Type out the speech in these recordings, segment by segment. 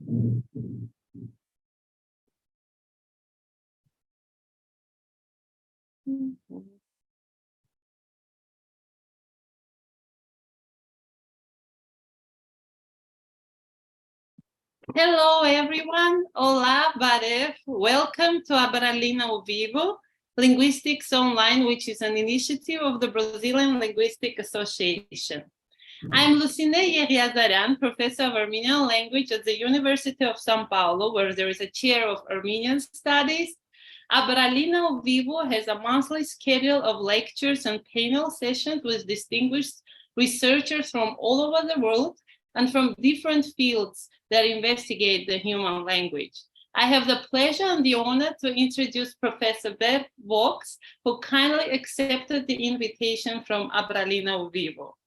Hello, everyone. Olá, Barev. Welcome to Abralin ao Vivo, Linguistics Online, which is an initiative of the Brazilian Linguistic Association. I'm Lucine Yeriazaran, professor of Armenian language at the University of São Paulo, where there is a chair of Armenian studies. Abralin ao Vivo has a monthly schedule of lectures and panel sessions with distinguished researchers from all over the world and from different fields that investigate the human language. I have the pleasure and the honor to introduce Professor Bert Vox, who kindly accepted the invitation from Abralin ao Vivo.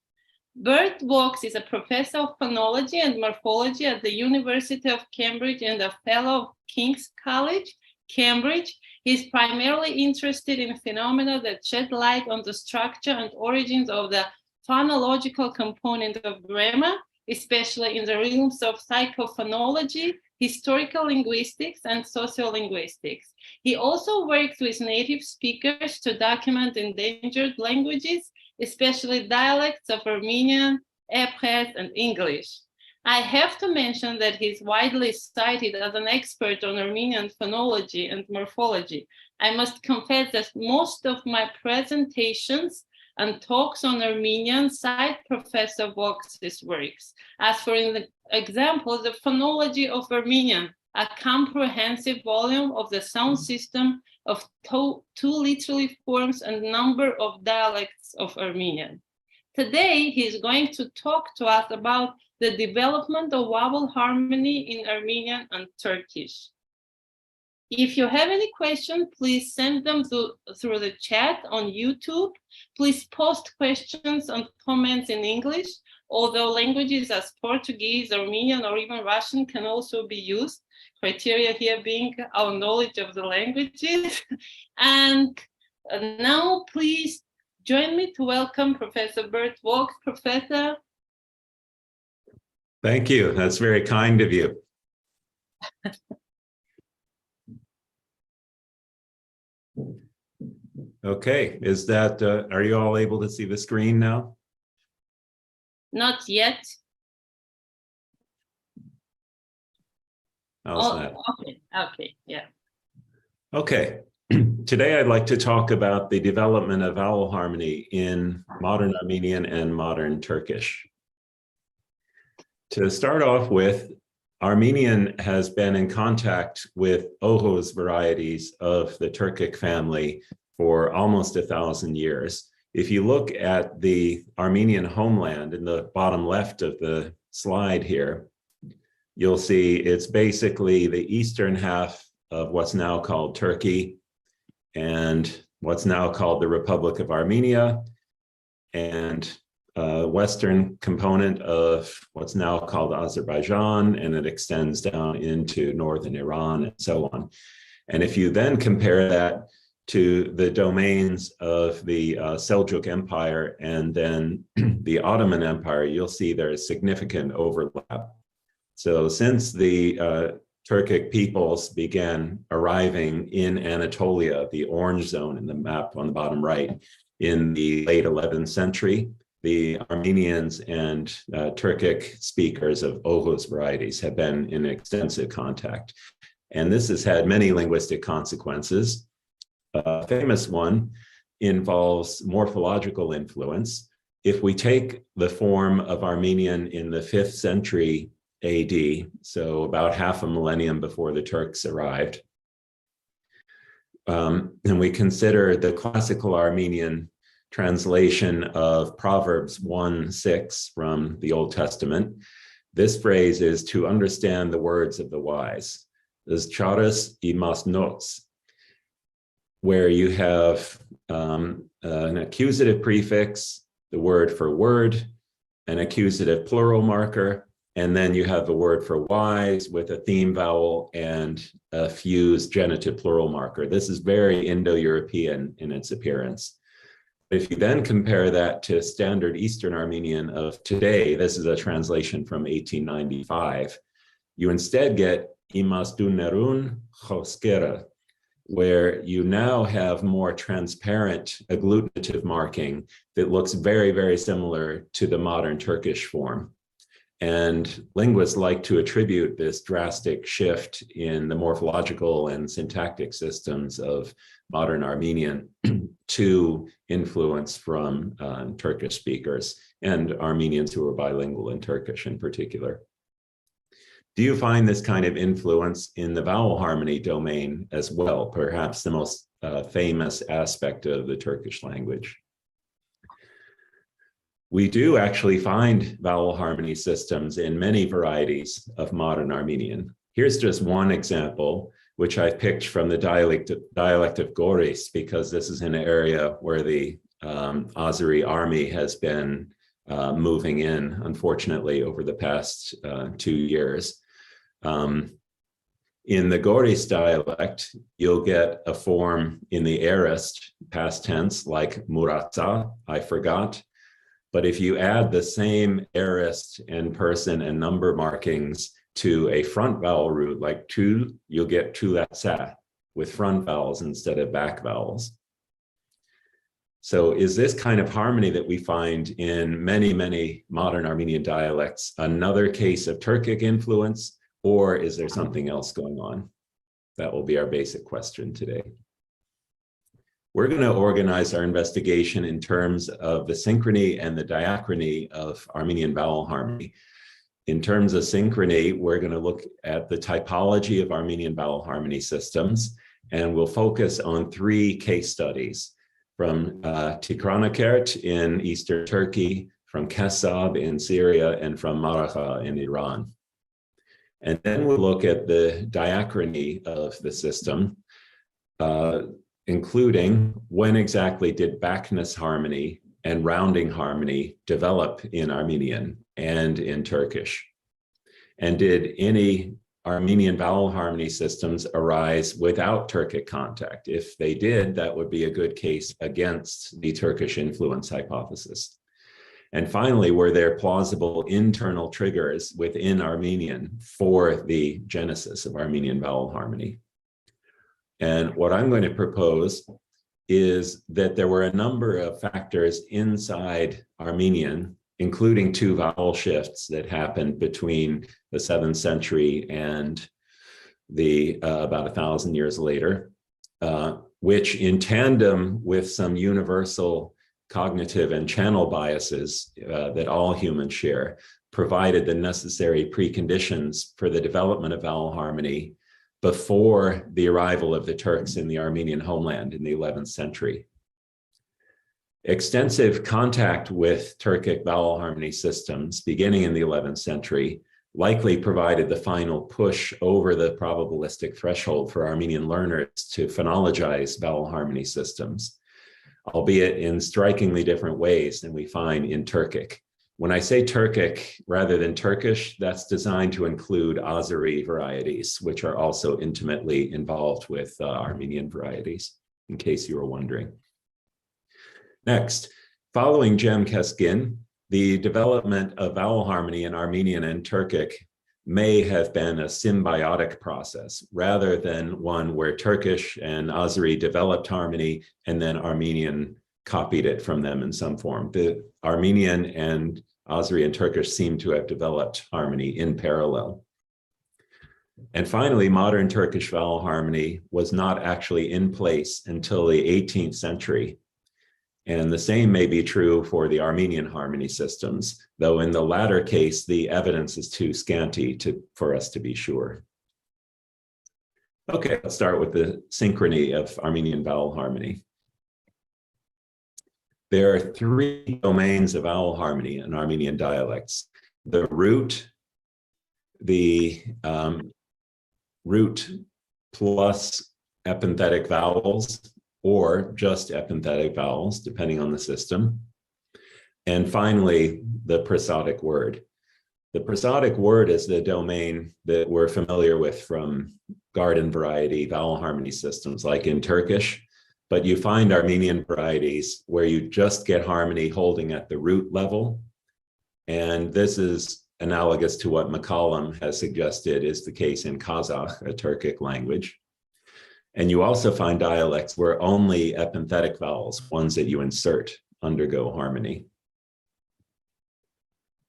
Bert Vox is a professor of phonology and morphology at the University of Cambridge and a fellow of King's College, Cambridge. He is primarily interested in phenomena that shed light on the structure and origins of the phonological component of grammar, especially in the realms of psychophonology, historical linguistics, and sociolinguistics. He also works with native speakers to document endangered languages, especially dialects of Armenian, Ebres, and English. I have to mention that he's widely cited as an expert on Armenian phonology and morphology. I must confess that most of my presentations and talks on Armenian cite Professor Vox's works. As for example, the phonology of Armenian, a comprehensive volume of the sound system of two literary forms and number of dialects of Armenian. Today, he's going to talk to us about the development of vowel harmony in Armenian and Turkish. If you have any questions, please send them through the chat on YouTube. Please post questions and comments in English, although languages as Portuguese, Armenian, or even Russian can also be used. Criteria here being our knowledge of the languages. And now please join me to welcome Professor Bert Vox. Professor. Thank you. That's very kind of you. Okay, is that, are you all able to see the screen now? Not yet. How's that? Okay, yeah. Okay, today I'd like to talk about the development of vowel harmony in modern Armenian and modern Turkish. To start off with, Armenian has been in contact with Oghuz varieties of the Turkic family for almost 1,000 years. If you look at the Armenian homeland in the bottom left of the slide here, you'll see it's basically the eastern half of what's now called Turkey and what's now called the Republic of Armenia, and western component of what's now called Azerbaijan, and it extends down into northern Iran and so on. And if you then compare that to the domains of the Seljuk Empire and then the Ottoman Empire, you'll see there is significant overlap. So since the Turkic peoples began arriving in Anatolia, the orange zone in the map on the bottom right, in the late 11th century, the Armenians and Turkic speakers of Oghuz varieties have been in extensive contact. And this has had many linguistic consequences. A famous one involves morphological influence. If we take the form of Armenian in the 5th century AD, so about half a millennium before the Turks arrived, and we consider the classical Armenian translation of Proverbs 1:6 from the Old Testament, this phrase is to understand the words of the wise. Is charis imas notes, where you have an accusative prefix, the word for word, an accusative plural marker, and then you have the word for wise with a theme vowel and a fused genitive plural marker. This is very Indo-European in its appearance. If you then compare that to standard Eastern Armenian of today, this is a translation from 1895, You instead get imasdunerun choskera, where you now have more transparent agglutinative marking that looks very, very similar to the modern Turkish form. And linguists like to attribute this drastic shift in the morphological and syntactic systems of modern Armenian to influence from Turkish speakers and Armenians who are bilingual in Turkish in particular. Do you find this kind of influence in the vowel harmony domain as well, perhaps the most famous aspect of the Turkish language? We do actually find vowel harmony systems in many varieties of modern Armenian. Here's just one example, which I've picked from the dialect of Goris, because this is an area where the Azeri army has been moving in, unfortunately, over the past 2 years. In the Goris dialect, you'll get a form in the aorist past tense, like muratsa, I forgot. But if you add the same aorist and person and number markings to a front vowel root, like tu, you'll get tulatsa with front vowels instead of back vowels. So is this kind of harmony that we find in many, many modern Armenian dialects another case of Turkic influence, or is there something else going on? That will be our basic question today. We're going to organize our investigation in terms of the synchrony and the diachrony of Armenian vowel harmony. In terms of synchrony, we're going to look at the typology of Armenian vowel harmony systems, and we'll focus on 3 case studies from Tikranakert in Eastern Turkey, from Kesab in Syria, and from Maragha in Iran. And then we'll look at the diachrony of the system, including when exactly did backness harmony and rounding harmony develop in Armenian and in Turkish? And did any Armenian vowel harmony systems arise without Turkic contact? If they did, that would be a good case against the Turkish influence hypothesis. And finally, were there plausible internal triggers within Armenian for the genesis of Armenian vowel harmony? And what I'm going to propose is that there were a number of factors inside Armenian, including 2 vowel shifts that happened between the 7th century and the about 1,000 years later, which in tandem with some universal cognitive and channel biases that all humans share, provided the necessary preconditions for the development of vowel harmony before the arrival of the Turks in the Armenian homeland in the 11th century. Extensive contact with Turkic vowel harmony systems beginning in the 11th century likely provided the final push over the probabilistic threshold for Armenian learners to phonologize vowel harmony systems, albeit in strikingly different ways than we find in Turkic. When I say Turkic rather than Turkish, that's designed to include Azeri varieties, which are also intimately involved with Armenian varieties, in case you were wondering. Next, following Cem Keskin, the development of vowel harmony in Armenian and Turkic may have been a symbiotic process rather than one where Turkish and Azeri developed harmony and then Armenian copied it from them in some form. The Armenian and Azeri and Turkish seem to have developed harmony in parallel. And finally, modern Turkish vowel harmony was not actually in place until the 18th century. And the same may be true for the Armenian harmony systems, though in the latter case, the evidence is too scanty for us to be sure. Okay, let's start with the synchrony of Armenian vowel harmony. There are 3 domains of vowel harmony in Armenian dialects: the root, the root plus epenthetic vowels, or just epenthetic vowels, depending on the system. And finally, the prosodic word. The prosodic word is the domain that we're familiar with from garden variety vowel harmony systems, like in Turkish, but you find Armenian varieties where you just get harmony holding at the root level. And this is analogous to what McCollum has suggested is the case in Kazakh, a Turkic language. And you also find dialects where only epenthetic vowels, ones that you insert, undergo harmony.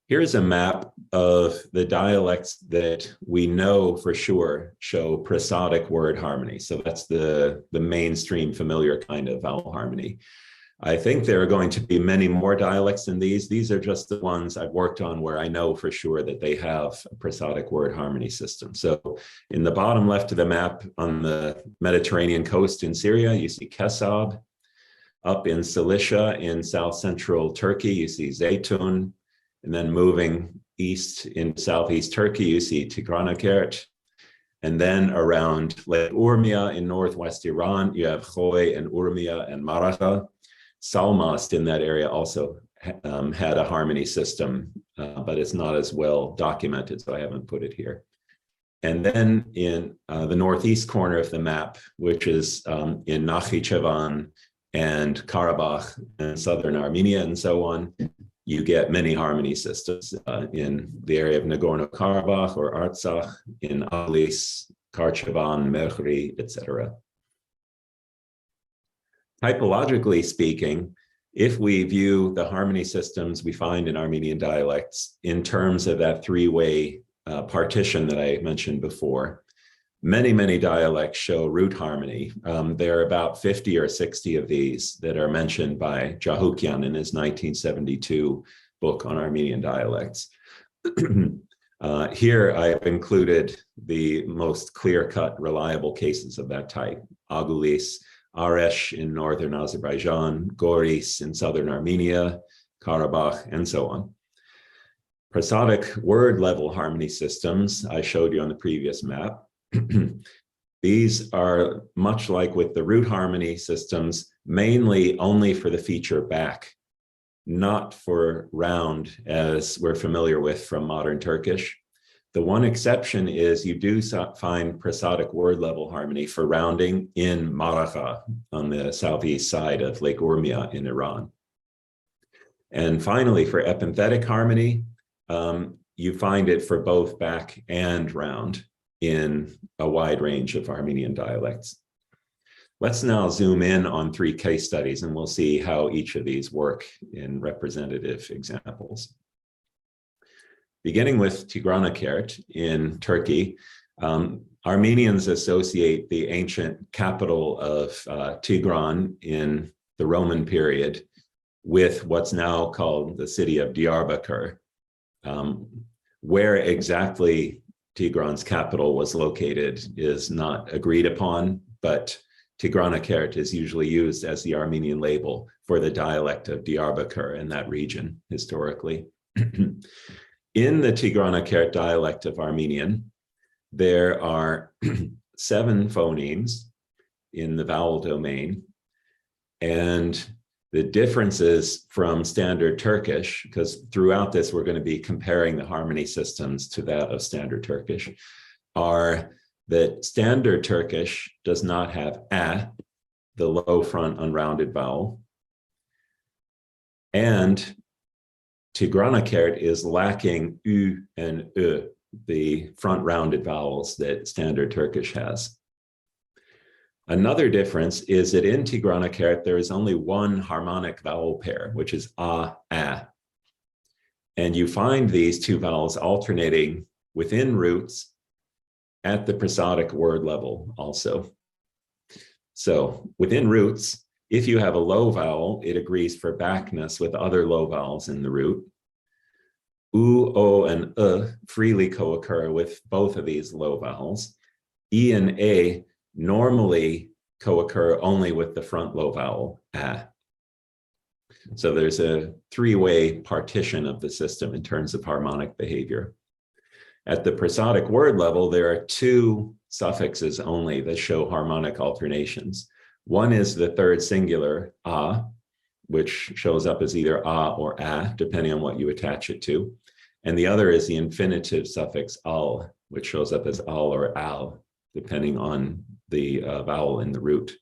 Here's a map of the dialects that we know for sure show prosodic word harmony. So that's the mainstream familiar kind of vowel harmony. I think there are going to be many more dialects than these. These are just the ones I've worked on where I know for sure that they have a prosodic word harmony system. So in the bottom left of the map on the Mediterranean coast in Syria, you see Kesab. Up in Cilicia in south central Turkey, you see Zeytun. And then moving east in southeast Turkey, you see Tigranakert. And then around Lake Urmia in northwest Iran, you have Khoy and Urmia and Maragha. Salmast in that area also had a harmony system, but it's not as well documented, so I haven't put it here. And then in the northeast corner of the map, which is in Nakhichevan and Karabakh and southern Armenia and so on, you get many harmony systems in the area of Nagorno-Karabakh or Artsakh, in Alis, Karchevan, Merghi, etc. Typologically speaking, if we view the harmony systems we find in Armenian dialects in terms of that three-way partition that I mentioned before, many dialects show root harmony. There are about 50 or 60 of these that are mentioned by Jahukyan in his 1972 book on Armenian dialects. Here I've included the most clear-cut, reliable cases of that type. Agulis, Aresh in northern Azerbaijan, Goris in southern Armenia, Karabakh, and so on. Prosodic word-level harmony systems I showed you on the previous map. These are much like with the root harmony systems, mainly only for the feature back, not for round as we're familiar with from modern Turkish. The one exception is you do find prosodic word level harmony for rounding in Maragha on the southeast side of Lake Urmia in Iran. And finally, for epenthetic harmony, you find it for both back and round in a wide range of Armenian dialects. Let's now zoom in on 3 case studies and we'll see how each of these work in representative examples. Beginning with Tigranakert in Turkey, Armenians associate the ancient capital of Tigran in the Roman period with what's now called the city of Diyarbakir. Where exactly Tigran's capital was located is not agreed upon, but Tigranakert is usually used as the Armenian label for the dialect of Diyarbakir in that region historically. In the Tigranakert dialect of Armenian, there are 7 phonemes in the vowel domain, and the differences from standard Turkish, because throughout this we're going to be comparing the harmony systems to that of standard Turkish, are that standard Turkish does not have a, the low front unrounded vowel, and Tigranakert is lacking u and ö, the front rounded vowels that standard Turkish has. Another difference is that in Tigranakert, there is only one harmonic vowel pair, which is a. And you find these 2 vowels alternating within roots at the prosodic word level also. So within roots, if you have a low vowel, it agrees for backness with other low vowels in the root. U, O, and freely co-occur with both of these low vowels. E and A normally co-occur only with the front low vowel, a. So there's a 3-way partition of the system in terms of harmonic behavior. At the prosodic word level, there are 2 suffixes only that show harmonic alternations. One is the third singular, a, which shows up as either a or a, depending on what you attach it to. And the other is the infinitive suffix al, which shows up as al or al, depending on the vowel in the root.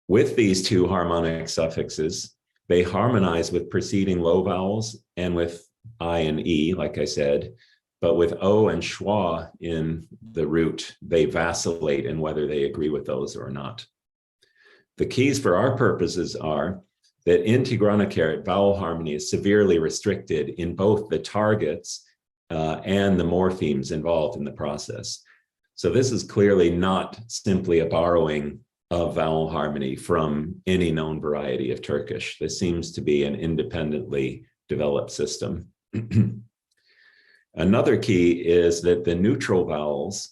With these 2 harmonic suffixes, they harmonize with preceding low vowels and with I and E, like I said, but with O and schwa in the root, they vacillate in whether they agree with those or not. The keys for our purposes are that in Tigrana vowel harmony is severely restricted in both the targets and the morphemes involved in the process. So this is clearly not simply a borrowing of vowel harmony from any known variety of Turkish. This seems to be an independently developed system. Another key is that the neutral vowels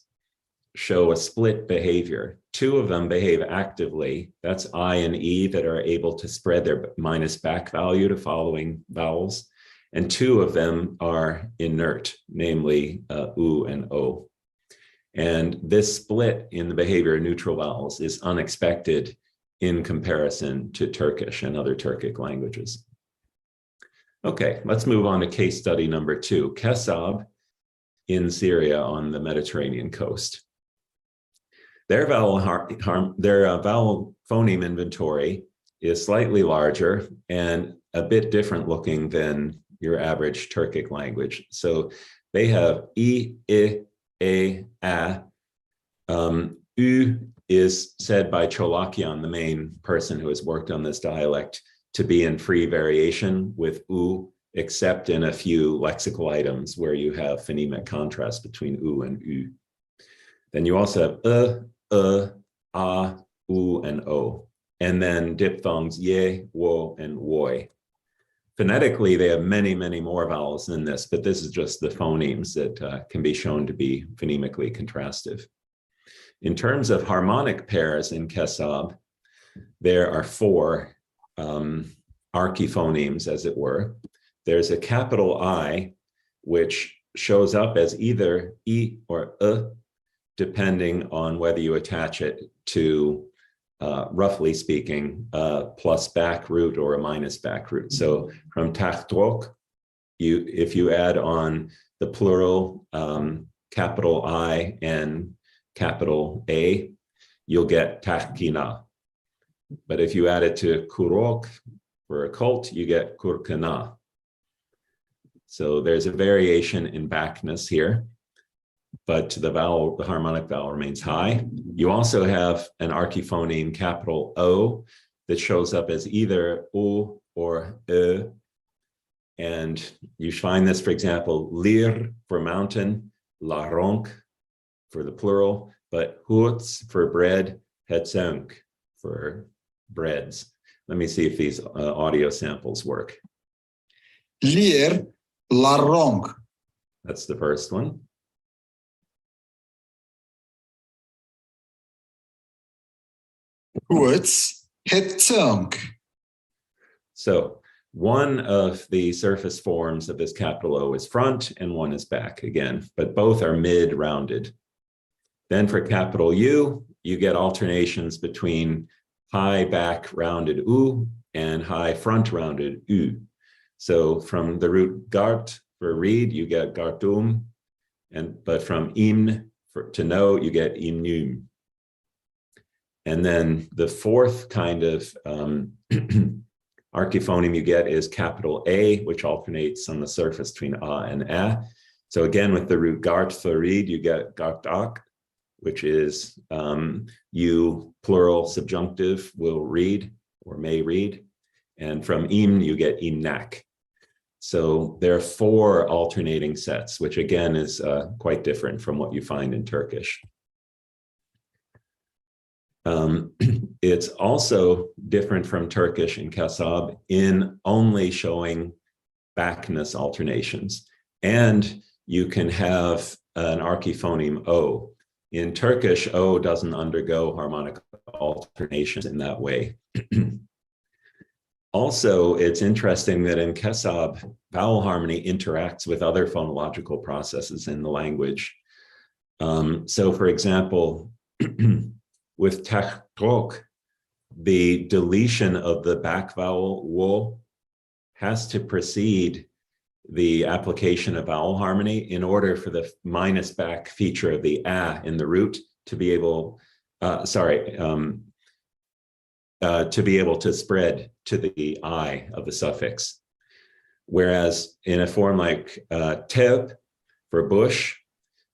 show a split behavior. Two of them behave actively. That's I and E that are able to spread their minus back value to following vowels. And two of them are inert, namely U and O. And this split in the behavior of neutral vowels is unexpected in comparison to Turkish and other Turkic languages. Okay, let's move on to case study number 2, Kesab in Syria on the Mediterranean coast. Their vowel phoneme inventory is slightly larger and a bit different looking than your average Turkic language. So they have I, A, A. U is said by Cholakian, the main person who has worked on this dialect, to be in free variation with U, except in a few lexical items where you have phonemic contrast between U and U. Then you also have A, U, and O. And then diphthongs ye, wo, and woi. Phonetically, they have many, many more vowels than this, but this is just the phonemes that can be shown to be phonemically contrastive. In terms of harmonic pairs in Kesab, there are 4 archiphonemes, as it were. There's a capital I, which shows up as either I or depending on whether you attach it to, roughly speaking, a plus back root or a minus back root. So from tahtrok, if you add on the plural capital I and capital A, you'll get tahkina. But if you add it to kurok for a cult, you get kurkana. So there's a variation in backness here, but the harmonic vowel remains high. You also have an archiphoneme capital O that shows up as either U or E. And you find this, for example, lir for mountain, laronk for the plural, but huts for bread, hetsunk for breads. Let me see if these audio samples work. Lir, laronk. That's the first one. Huts, hetsunk. So one of the surface forms of this capital O is front and one is back again, but both are mid-rounded. Then for capital U, you get alternations between high back rounded U and high front rounded U. So from the root gart for read, you get gartum, but from imn to know, you get imnum. And then the fourth kind of archiphoneme you get is capital A, which alternates on the surface between A and A. So again, with the root gart for read, you get gartak, which is you plural subjunctive will read or may read. And from imn, you get imnak. So there are 4 alternating sets, which again is quite different from what you find in Turkish. It's also different from Turkish and Kesab in only showing backness alternations. And you can have an archiphoneme O. In Turkish, O doesn't undergo harmonic alternations in that way. Also, it's interesting that in Kesab, vowel harmony interacts with other phonological processes in the language. So for example, with tahtrok, the deletion of the back vowel wo has to precede the application of vowel harmony in order for the minus back feature of the a in the root to be able, to be able to spread to the I of the suffix. Whereas in a form like teb for bush,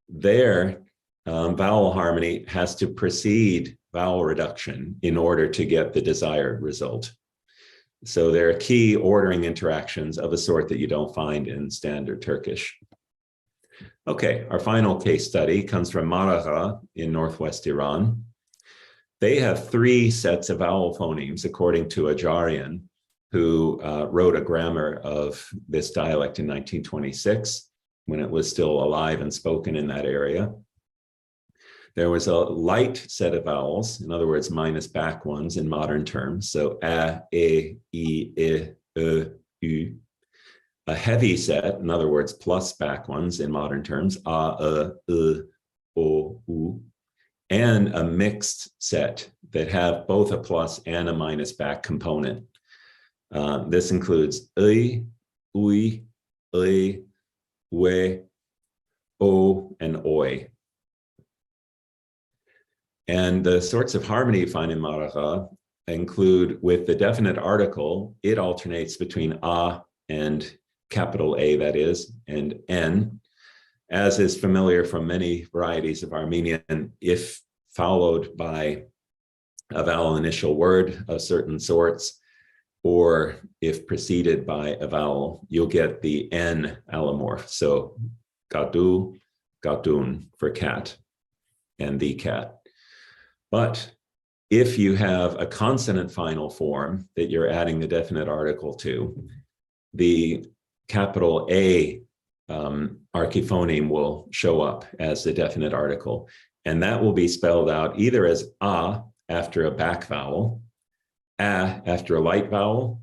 their vowel harmony has to precede vowel reduction in order to get the desired result. So there are key ordering interactions of a sort that you don't find in standard Turkish. Okay, our final case study comes from Marağa in northwest Iran. They have 3 sets of vowel phonemes, according to Abralin, who wrote a grammar of this dialect in 1926, when it was still alive and spoken in that area. There was a light set of vowels, in other words, minus back ones in modern terms. So a, e, I, u. A heavy set, in other words, plus back ones in modern terms, a, o, u. And a mixed set that have both a plus and a minus back component. This includes ui, we, o, and oi. And the sorts of harmony you find in Marağa include, with the definite article, it alternates between a and capital A, that is, and n, as is familiar from many varieties of Armenian. If followed by a vowel initial word of certain sorts, or if preceded by a vowel, you'll get the n allomorph. So gadu, gadun for cat, and the cat. But if you have a consonant final form that you're adding the definite article to, the capital A archiphoneme will show up as the definite article. And that will be spelled out either as a after a back vowel, a after a light vowel,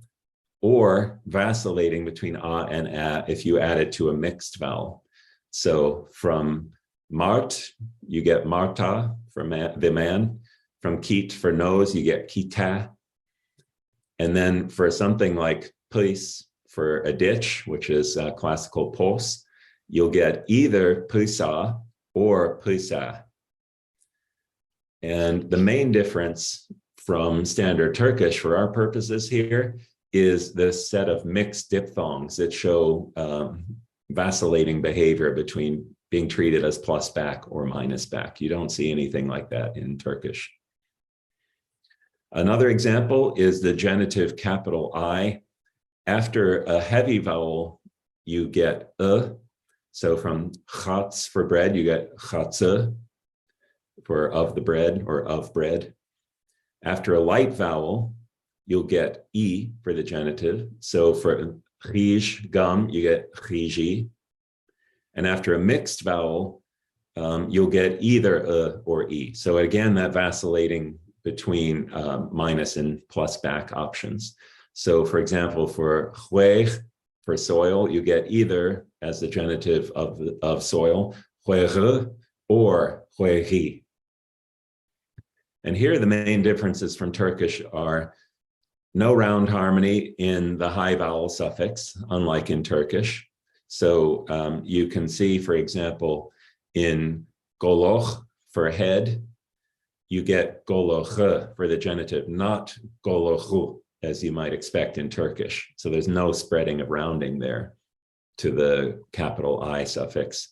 or vacillating between a and a if you add it to a mixed vowel. So from Mart, you get Marta for the man. From Kit for nose, you get Kita. And then for something like Pis for a ditch, which is classical pos, you'll get either Pisa or Pisa. And the main difference from standard Turkish for our purposes here is this set of mixed diphthongs that show vacillating behavior between being treated as plus back or minus back. You don't see anything like that in Turkish. Another example is the genitive capital I. After a heavy vowel, you get So from chats for bread, you get chatze for of the bread or of bread. After a light vowel, you'll get I for the genitive. So for chij, gum, you get chiji. And after a mixed vowel, you'll get either or I. So again, that vacillating between minus and plus back options. So for example, for hueg, for soil, you get either as the genitive of soil, huege or huegi. And here the main differences from Turkish are no round harmony in the high vowel suffix, unlike in Turkish. So you can see, for example, in goloch for head, you get goloche for the genitive, not golochu, as you might expect in Turkish. So there's no spreading of rounding there to the capital I suffix.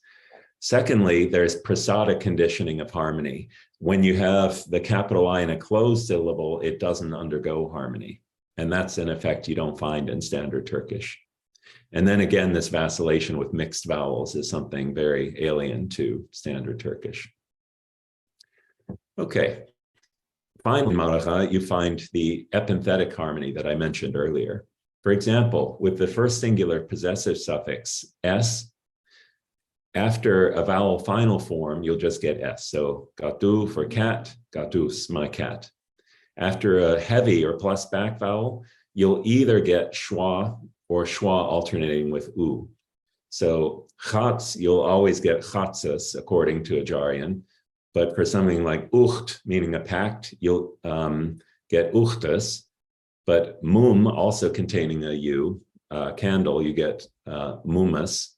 Secondly, there's prosodic conditioning of harmony. When you have the capital I in a closed syllable, it doesn't undergo harmony. And that's an effect you don't find in standard Turkish. And then again, this vacillation with mixed vowels is something very alien to standard Turkish. Okay. Finally, in Marağa, you find the epenthetic harmony that I mentioned earlier. For example, with the first singular possessive suffix s, after a vowel final form, you'll just get s. So gatu for cat, gatus, my cat. After a heavy or plus back vowel, you'll either get schwa or schwa alternating with u. So chats, you'll always get chatzes according to Abralin. But for something like ucht, meaning a pact, you'll get uchtes. But mum, also containing a u, candle, you get mumus.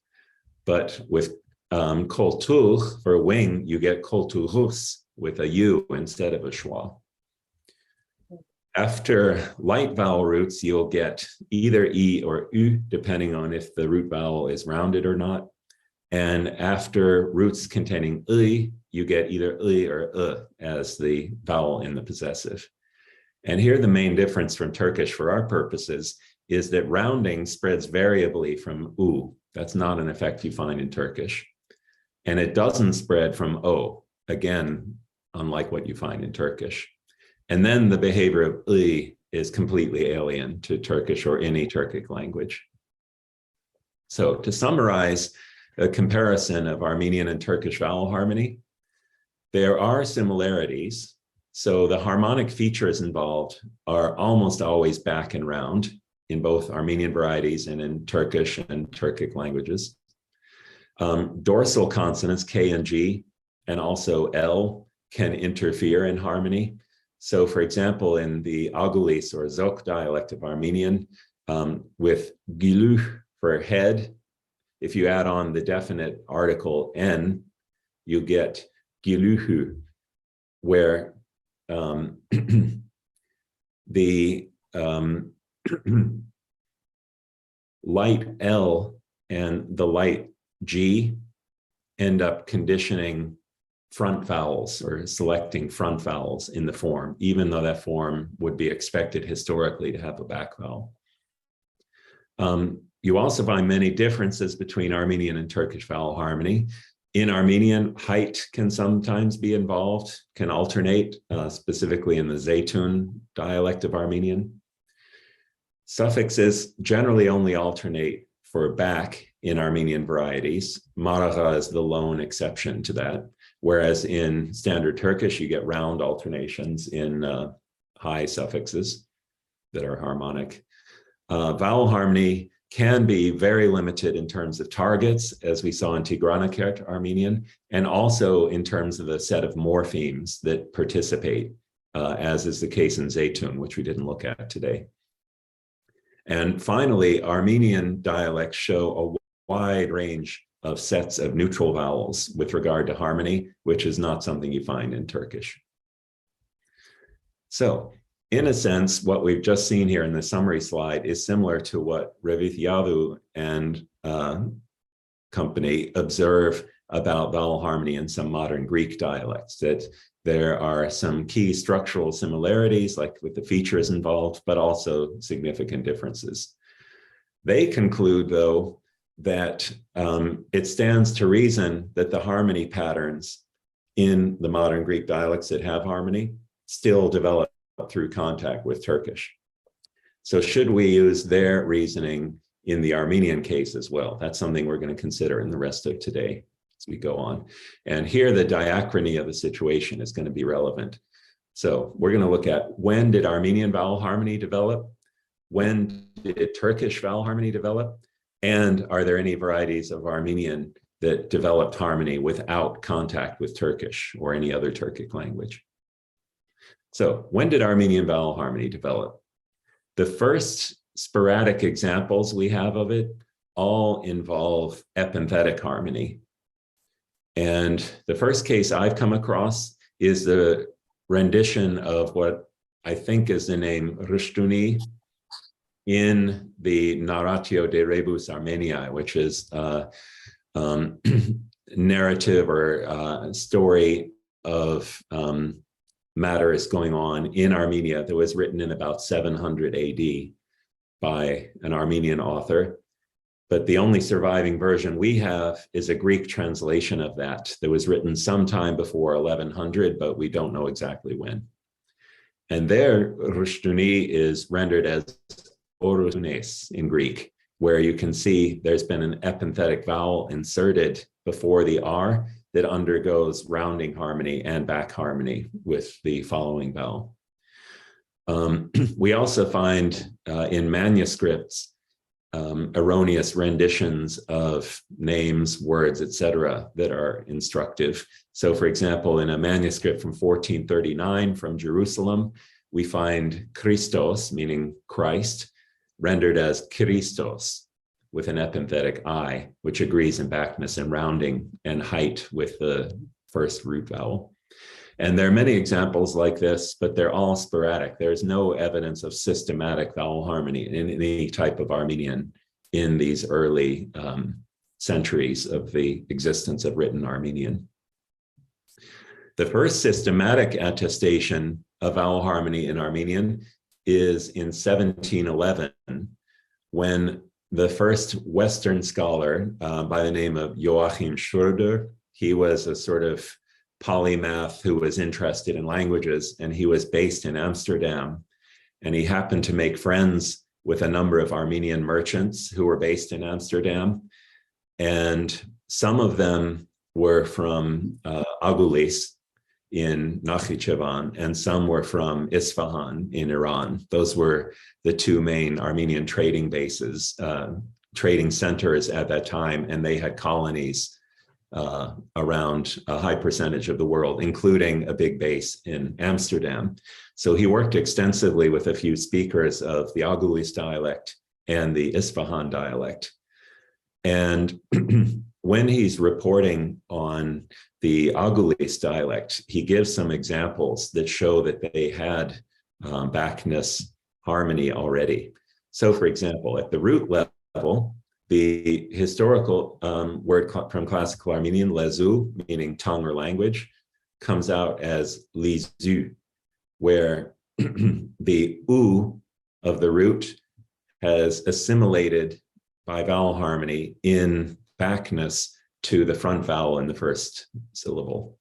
But with koltuch, for wing, you get koltuchus with a u instead of a schwa. After light vowel roots, you'll get either E or U, depending on if the root vowel is rounded or not. And after roots containing I, you get either I or as the vowel in the possessive. And here the main difference from Turkish for our purposes is that rounding spreads variably from U. That's not an effect you find in Turkish. And it doesn't spread from O, again, unlike what you find in Turkish. And then the behavior of I is completely alien to Turkish or any Turkic language. So to summarize a comparison of Armenian and Turkish vowel harmony, there are similarities. So the harmonic features involved are almost always back and round in both Armenian varieties and in Turkish and Turkic languages. Dorsal consonants K and G and also L can interfere in harmony. So for example, in the Agulis or Zok dialect of Armenian, with giluh for head, if you add on the definite article N, you get giluhu, where the light L and the light G end up conditioning front vowels or selecting front vowels in the form, even though that form would be expected historically to have a back vowel. You also find many differences between Armenian and Turkish vowel harmony. In Armenian, height can sometimes be involved, can alternate, specifically in the Zeytun dialect of Armenian. Suffixes generally only alternate for back in Armenian varieties. Maraga is the lone exception to that. Whereas in standard Turkish, you get round alternations in high suffixes that are harmonic. Vowel harmony can be very limited in terms of targets, as we saw in Tigranakert Armenian, and also in terms of the set of morphemes that participate, as is the case in Zeytun, which we didn't look at today. And finally, Armenian dialects show a wide range of sets of neutral vowels with regard to harmony, which is not something you find in Turkish. So, in a sense, what we've just seen here in the summary slide is similar to what Revithiavu and company observe about vowel harmony in some modern Greek dialects, that there are some key structural similarities, like with the features involved, but also significant differences. They conclude, though, that it stands to reason that the harmony patterns in the modern Greek dialects that have harmony still develop through contact with Turkish. So should we use their reasoning in the Armenian case as well? That's something we're going to consider in the rest of today as we go on. And here the diachrony of the situation is going to be relevant. So we're going to look at, when did Armenian vowel harmony develop? When did Turkish vowel harmony develop? And are there any varieties of Armenian that developed harmony without contact with Turkish or any other Turkic language? So when did Armenian vowel harmony develop? The first sporadic examples we have of it all involve epenthetic harmony. And the first case I've come across is the rendition of what I think is the name Rushtuni in the Narratio de Rebus Armeniae, which is narrative or story of matters going on in Armenia that was written in about 700 AD by an Armenian author. But the only surviving version we have is a Greek translation of that was written sometime before 1100, but we don't know exactly when. And there, Rushtuni is rendered as Orunes in Greek, where you can see there's been an epenthetic vowel inserted before the R that undergoes rounding harmony and back harmony with the following vowel. We also find in manuscripts erroneous renditions of names, words, etc., that are instructive. So, for example, in a manuscript from 1439 from Jerusalem, we find Christos, meaning Christ, rendered as Christos, with an epenthetic I, which agrees in backness and rounding and height with the first root vowel. And there are many examples like this, but they're all sporadic. There's no evidence of systematic vowel harmony in any type of Armenian in these early centuries of the existence of written Armenian. The first systematic attestation of vowel harmony in Armenian is in 1711, when the first Western scholar by the name of Joachim Schröder, he was a sort of polymath who was interested in languages, and he was based in Amsterdam. And he happened to make friends with a number of Armenian merchants who were based in Amsterdam. And some of them were from Agulis in Nakhichevan, and some were from Isfahan in Iran. Those were the two main Armenian trading bases, trading centers at that time, and they had colonies around a high percentage of the world, including a big base in Amsterdam. So he worked extensively with a few speakers of the Agulis dialect and the Isfahan dialect. And when he's reporting on the Agulis dialect, he gives some examples that show that they had backness harmony already. So for example, at the root level, the historical word from classical Armenian, lezu, meaning tongue or language, comes out as lizu, where the u of the root has assimilated by vowel harmony in backness to the front vowel in the first syllable.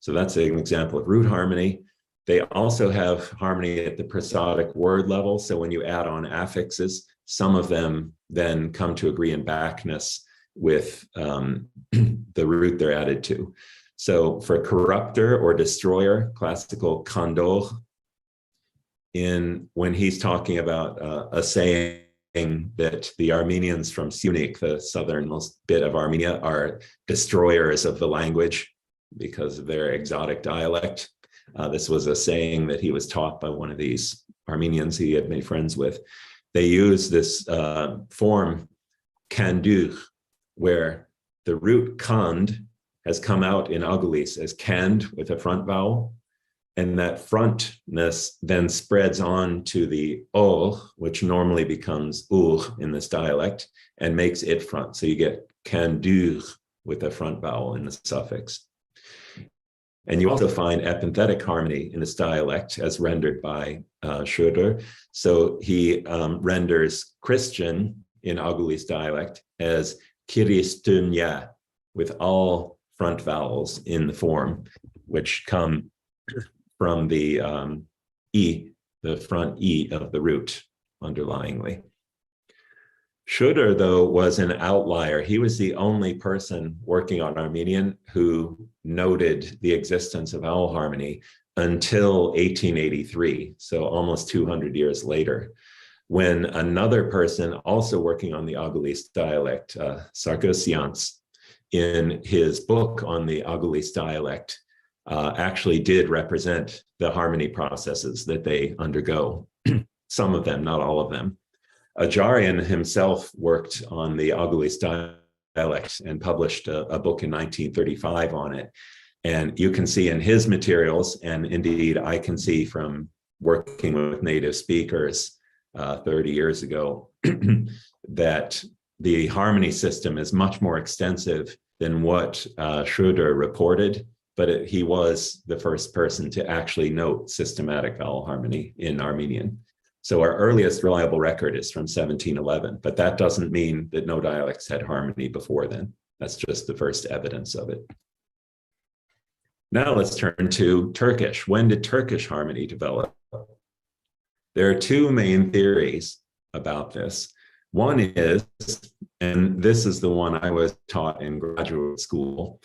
So that's an example of root harmony. They also have harmony at the prosodic word level. So when you add on affixes, some of them then come to agree in backness with the root they're added to. So for corrupter or destroyer, classical kandor, when he's talking about a saying that the Armenians from Syunik, the southernmost bit of Armenia, are destroyers of the language because of their exotic dialect. This was a saying that he was taught by one of these Armenians he had made friends with. They use this form kandur, where the root kand has come out in Agulis as kand with a front vowel, and that frontness then spreads on to the o, which normally becomes ur in this dialect, and makes it front. So you get kandur with a front vowel in the suffix. And you also find epenthetic harmony in this dialect as rendered by Schröder. So he renders Christian in Agulis dialect as kiristunya, with all front vowels in the form, which come from the E, the front E of the root underlyingly. Schröder, though, was an outlier. He was the only person working on Armenian who noted the existence of vowel harmony until 1883, so almost 200 years later, when another person also working on the Agulis dialect, Sargosians, in his book on the Agulis dialect, actually did represent the harmony processes that they undergo. Some of them, not all of them. Ajarian himself worked on the Agulis dialect and published a book in 1935 on it. And you can see in his materials, and indeed I can see from working with native speakers 30 years ago, that the harmony system is much more extensive than what Schröder reported, but he was the first person to actually note systematic vowel harmony in Armenian. So our earliest reliable record is from 1711, but that doesn't mean that no dialects had harmony before then. That's just the first evidence of it. Now let's turn to Turkish. When did Turkish harmony develop? There are two main theories about this. One is, and this is the one I was taught in graduate school,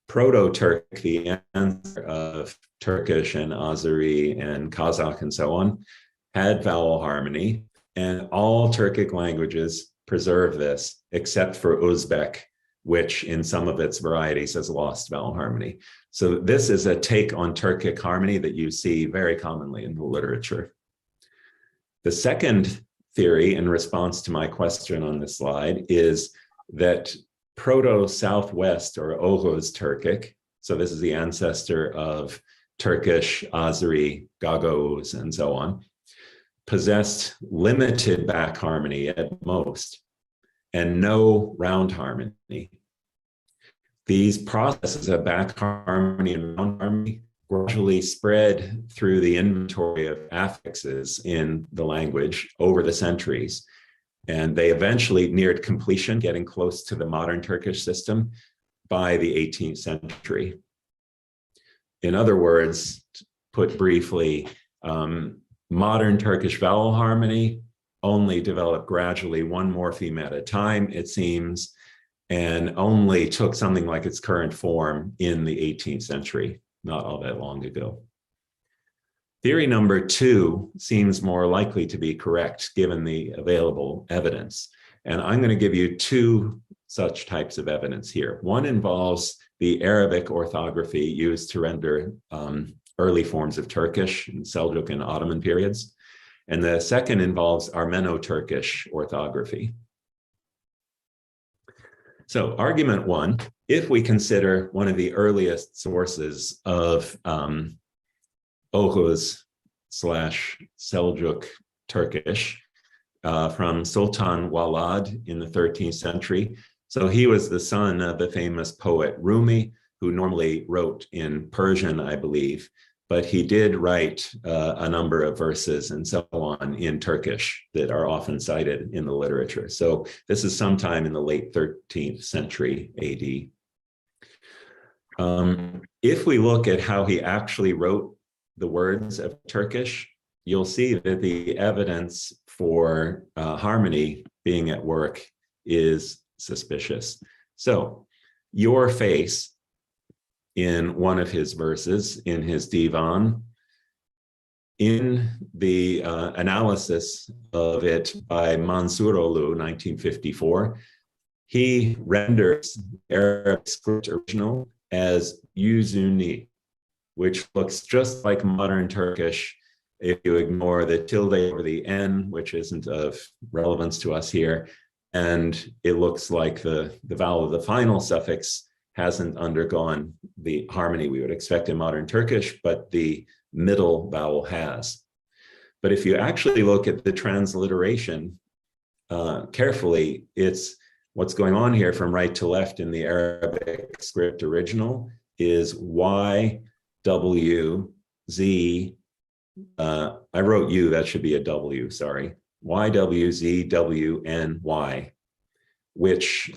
Proto-Turk, the answer of Turkish and Azeri and Kazakh and so on, had vowel harmony, and all Turkic languages preserve this, except for Uzbek, which in some of its varieties has lost vowel harmony. So this is a take on Turkic harmony that you see very commonly in the literature. The second theory, in response to my question on this slide, is that Proto-Southwest or Oghuz Turkic, So this is the ancestor of Turkish, Azeri, Gagauz, and so on, possessed limited back harmony at most, and no round harmony. These processes of back harmony and round harmony gradually spread through the inventory of affixes in the language over the centuries. And they eventually neared completion, getting close to the modern Turkish system by the 18th century. In other words, put briefly, modern Turkish vowel harmony only developed gradually, one morpheme at a time, it seems, and only took something like its current form in the 18th century, not all that long ago. Theory number 2 seems more likely to be correct given the available evidence. And I'm going to give you 2 such types of evidence here. One involves the Arabic orthography used to render early forms of Turkish in Seljuk and Ottoman periods. And the second involves Armeno-Turkish orthography. So argument 1, if we consider one of the earliest sources of Oghuz/Seljuk Turkish from Sultan Walad in the 13th century. So he was the son of the famous poet Rumi, who normally wrote in Persian, I believe, but he did write a number of verses and so on in Turkish that are often cited in the literature. So this is sometime in the late 13th century AD. If we look at how he actually wrote the words of Turkish, you'll see that the evidence for harmony being at work is suspicious. So your face in one of his verses in his divan, in the analysis of it by Mansuroğlu, 1954, he renders the Arabic script original as Yüzüni, which looks just like modern Turkish if you ignore the tilde over the N, which isn't of relevance to us here. And it looks like the vowel of the final suffix hasn't undergone the harmony we would expect in modern Turkish, but the middle vowel has. But if you actually look at the transliteration carefully, it's what's going on here from right to left in the Arabic script original is Y, W, Z. I wrote U, that should be a W, sorry. Y, W, Z, W, N, Y, which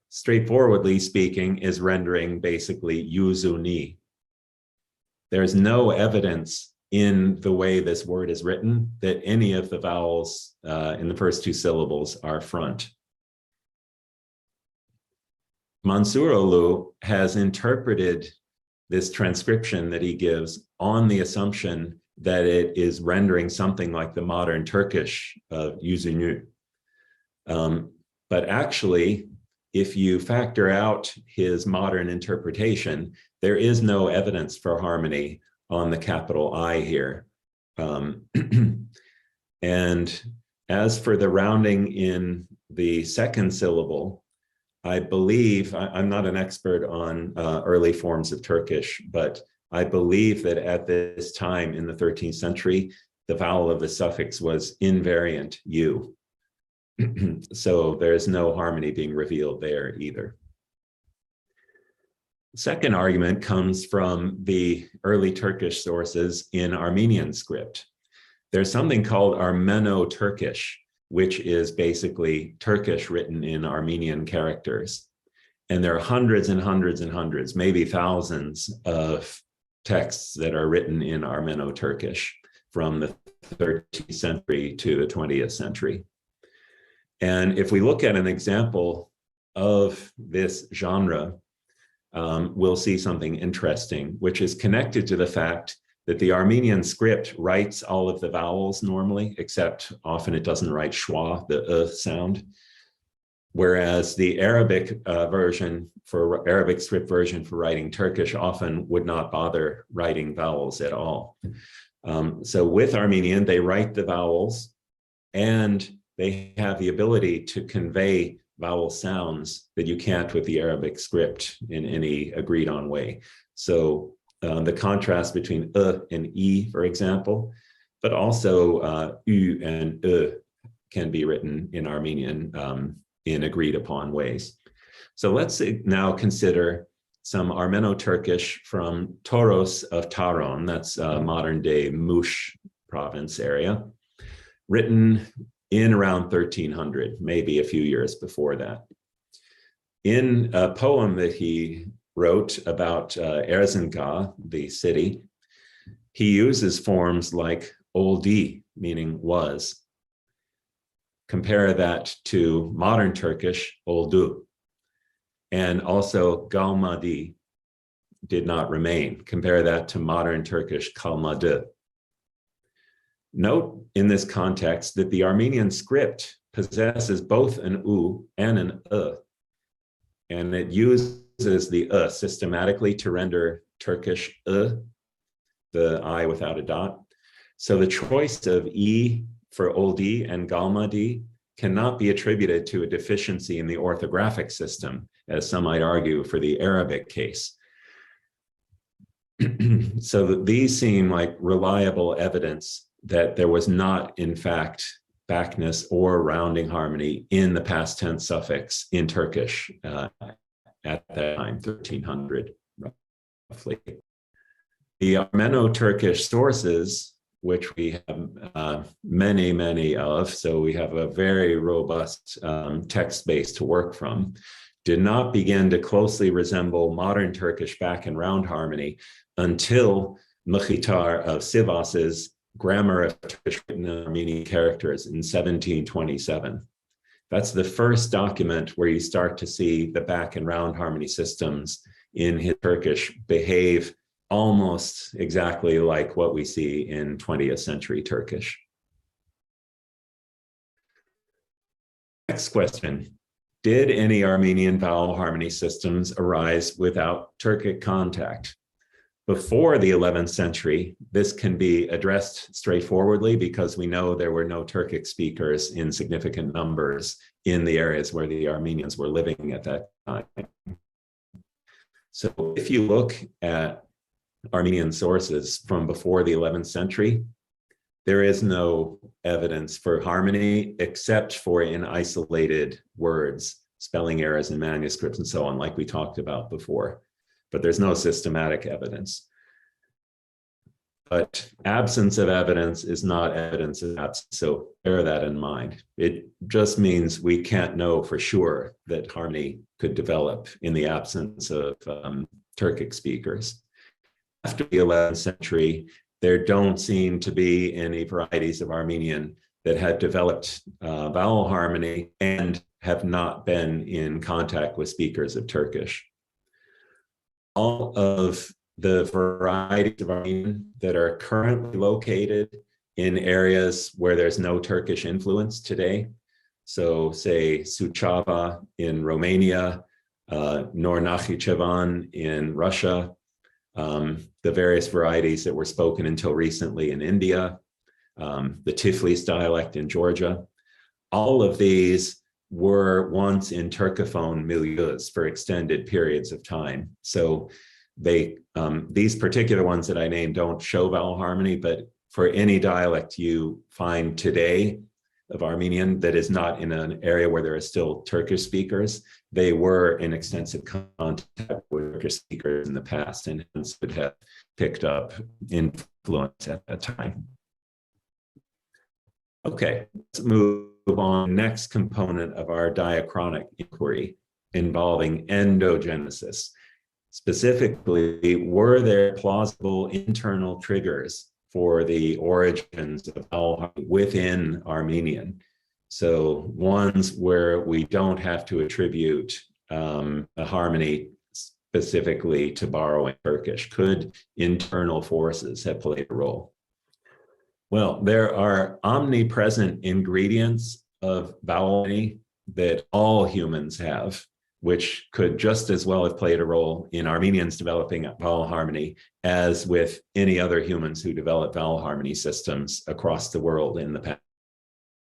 straightforwardly speaking is rendering basically Yüzüni. There's no evidence in the way this word is written that any of the vowels in the first 2 syllables are front. Mansuroğlu has interpreted this transcription that he gives on the assumption that it is rendering something like the modern Turkish of Yüzünü. But actually, if you factor out his modern interpretation, there is no evidence for harmony on the capital I here. And as for the rounding in the second syllable, I believe, I'm not an expert on early forms of Turkish, but I believe that at this time in the 13th century, the vowel of the suffix was invariant U. So there's no harmony being revealed there either. Second argument comes from the early Turkish sources in Armenian script. There's something called Armeno-Turkish, which is basically Turkish written in Armenian characters. And there are hundreds and hundreds and hundreds, maybe thousands of texts that are written in Armeno-Turkish from the 13th century to the 20th century. And if we look at an example of this genre, we'll see something interesting, which is connected to the fact that the Armenian script writes all of the vowels normally, except often it doesn't write schwa, the sound. Whereas the Arabic Arabic script version for writing Turkish often would not bother writing vowels at all. So with Armenian, they write the vowels and they have the ability to convey vowel sounds that you can't with the Arabic script in any agreed on way. So the contrast between and e, for example, but also u and can be written in Armenian in agreed upon ways. So let's now consider some Armeno-Turkish from Toros of Taron, that's modern day Mush province area, written in around 1300, maybe a few years before that. In a poem that he wrote about Erzincan, the city, he uses forms like oldi, meaning was. Compare that to modern Turkish, oldu. And also galmadi, did not remain. Compare that to modern Turkish, kalmadı. Note in this context that the Armenian script possesses both an u and an and it uses the systematically to render Turkish the I without a dot. So the choice of e for oldi and galmadi cannot be attributed to a deficiency in the orthographic system, as some might argue for the Arabic case. So these seem like reliable evidence that there was not, in fact, backness or rounding harmony in the past tense suffix in Turkish at that time, 1300, roughly. The Armeno-Turkish sources, which we have many of, so we have a very robust text base to work from, did not begin to closely resemble modern Turkish back and round harmony until Mkhitar of Sivas's Grammar of Turkish written in Armenian characters in 1727. That's the first document where you start to see the back and round harmony systems in his Turkish behave almost exactly like what we see in 20th century Turkish. Next question. Did any Armenian vowel harmony systems arise without Turkic contact? Before the 11th century, this can be addressed straightforwardly because we know there were no Turkic speakers in significant numbers in the areas where the Armenians were living at that time. So if you look at Armenian sources from before the 11th century, there is no evidence for harmony except for in isolated words, spelling errors in manuscripts and so on, like we talked about before. But there's no systematic evidence. But absence of evidence is not evidence of absence, so bear that in mind. It just means we can't know for sure that harmony could develop in the absence of Turkic speakers. After the 11th century, there don't seem to be any varieties of Armenian that had developed vowel harmony and have not been in contact with speakers of Turkish. All of the varieties of Armenian that are currently located in areas where there's no Turkish influence today, so say Suceava in Romania, Nor Nakhichevan in Russia, the various varieties that were spoken until recently in India, the Tiflis dialect in Georgia, all of these were once in Turcophone milieus for extended periods of time. So they, these particular ones that I named don't show vowel harmony, but for any dialect you find today of Armenian that is not in an area where there are still Turkish speakers, they were in extensive contact with Turkish speakers in the past and hence would have picked up influence at that time. Okay, let's move on. Next component of our diachronic inquiry involving endogenesis. Specifically, were there plausible internal triggers for the origins of vowel harmony within Armenian? So ones where we don't have to attribute a harmony specifically to borrowing Turkish. Could internal forces have played a role? Well, there are omnipresent ingredients of vowel harmony that all humans have, which could just as well have played a role in Armenians developing vowel harmony as with any other humans who develop vowel harmony systems across the world in the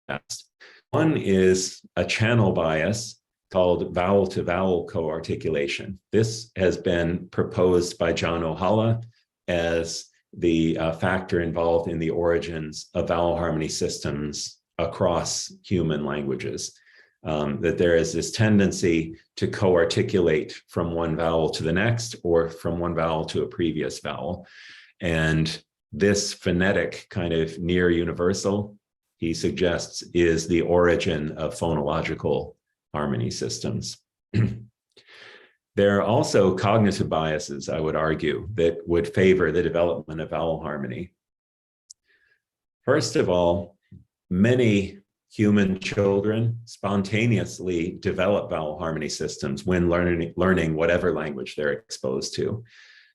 past. One is a channel bias called vowel-to-vowel co-articulation. This has been proposed by John Ohala as the factor involved in the origins of vowel harmony systems across human languages. That there is this tendency to co-articulate from one vowel to the next or from one vowel to a previous vowel. And this phonetic kind of near universal, he suggests, is the origin of phonological harmony systems. There are also cognitive biases, I would argue, that would favor the development of vowel harmony. First of all, many human children spontaneously develop vowel harmony systems when learning whatever language they're exposed to.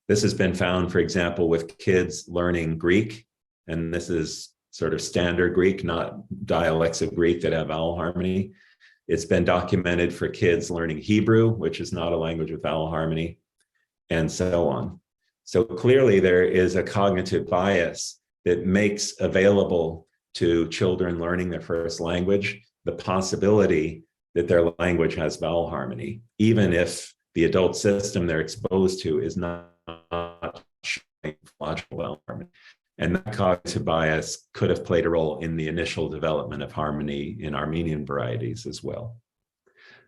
This has been found, for example, with kids learning Greek, and this is sort of standard Greek, not dialects of Greek that have vowel harmony. It's been documented for kids learning Hebrew, which is not a language with vowel harmony, and so on. So clearly there is a cognitive bias that makes available to children learning their first language the possibility that their language has vowel harmony, even if the adult system they're exposed to is not showing logical vowel harmony. And that cognitive bias could have played a role in the initial development of harmony in Armenian varieties as well.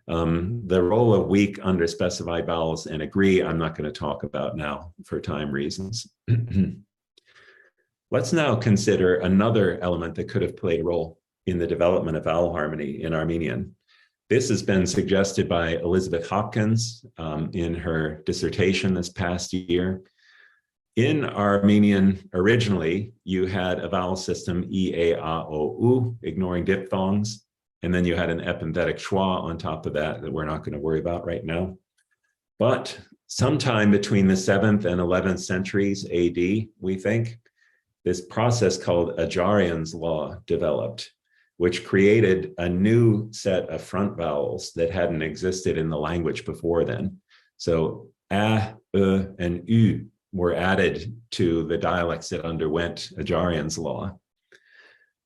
The role of weak underspecified vowels and agree, I'm not going to talk about now for time reasons. Let's now consider another element that could have played a role in the development of vowel harmony in Armenian. This has been suggested by Elizabeth Hopkins in her dissertation this past year. In Armenian, originally, you had a vowel system E, A, A, O, U, ignoring diphthongs, and then you had an epenthetic schwa on top of that we're not going to worry about right now. But sometime between the 7th and 11th centuries AD, we think, this process called Abralian's law developed, which created a new set of front vowels that hadn't existed in the language before then. So A, E, and U were added to the dialects that underwent Abralian's law.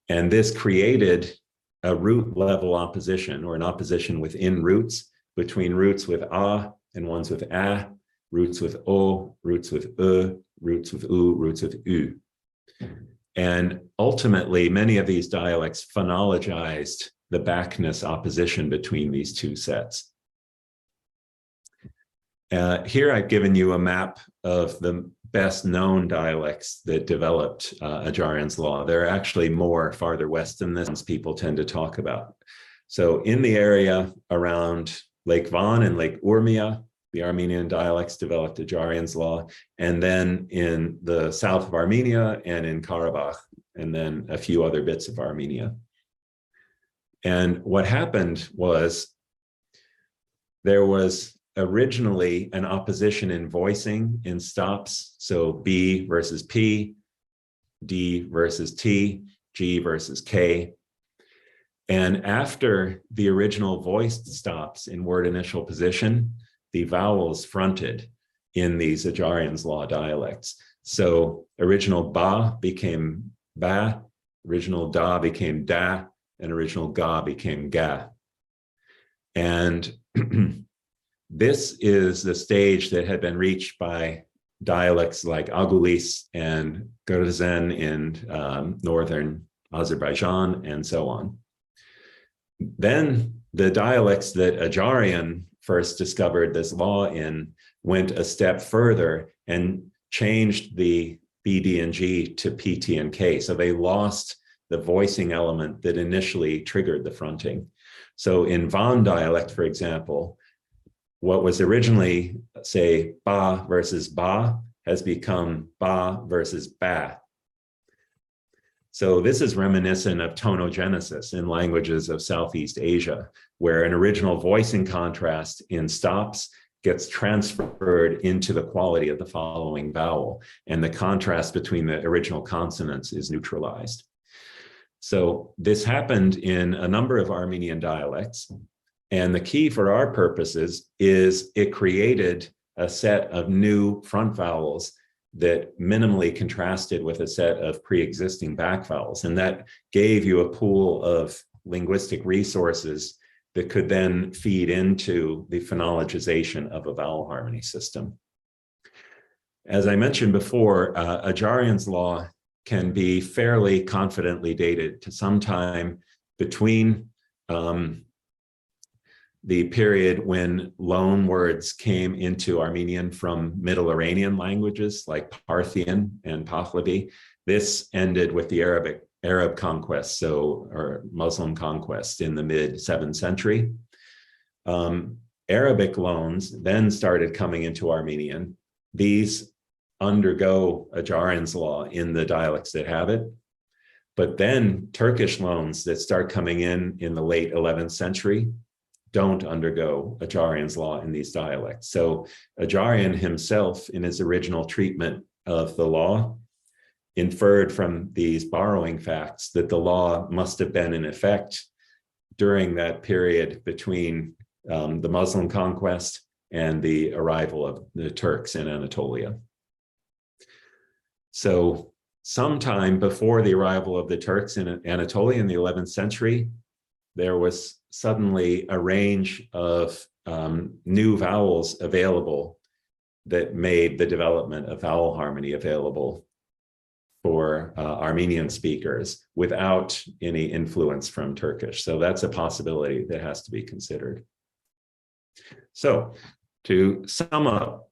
And this created a root level opposition, or an opposition within roots, between roots with A and ones with A, roots with O, roots with roots with U, roots with U. And ultimately, many of these dialects phonologized the backness opposition between these two sets. Here I've given you a map of the best known dialects that developed Abralian's law. There are actually more farther west than this people tend to talk about. So in the area around Lake Van and Lake Urmia, the Armenian dialects developed Abralian's law, and then in the south of Armenia and in Karabakh, and then a few other bits of Armenia. And what happened was there was originally an opposition in voicing in stops. So B versus P, D versus T, G versus K. And after the original voiced stops in word initial position, the vowels fronted in these Abralian's law dialects. So original ba became ba, original da became da, and original ga became ga. And this is the stage that had been reached by dialects like Agulis and Gurzen in northern Azerbaijan, and so on. Then the dialects that Abralian first discovered this law in went a step further and changed the B, D, and G to P, T, and K. So they lost the voicing element that initially triggered the fronting. So in Van dialect, for example, what was originally, say, ba versus ba has become ba versus ba. So this is reminiscent of tonogenesis in languages of Southeast Asia, where an original voicing contrast in stops gets transferred into the quality of the following vowel, and the contrast between the original consonants is neutralized. So this happened in a number of Armenian dialects, and the key for our purposes is it created a set of new front vowels that minimally contrasted with a set of pre-existing back vowels. And that gave you a pool of linguistic resources that could then feed into the phonologization of a vowel harmony system. As I mentioned before, Abralian's law can be fairly confidently dated to sometime between the period when loan words came into Armenian from Middle Iranian languages like Parthian and Pahlavi. This ended with the Arab conquest, or Muslim conquest in the mid 7th century. Arabic loans then started coming into Armenian. These undergo Abralian's law in the dialects that have it. But then Turkish loans that start coming in the late 11th century don't undergo Abralian's law in these dialects. So Abralian himself, in his original treatment of the law, inferred from these borrowing facts that the law must have been in effect during that period between the Muslim conquest and the arrival of the Turks in Anatolia. So sometime before the arrival of the Turks in Anatolia in the 11th century, there was suddenly a range of new vowels available that made the development of vowel harmony available for Armenian speakers without any influence from Turkish. So that's a possibility that has to be considered. So to sum up,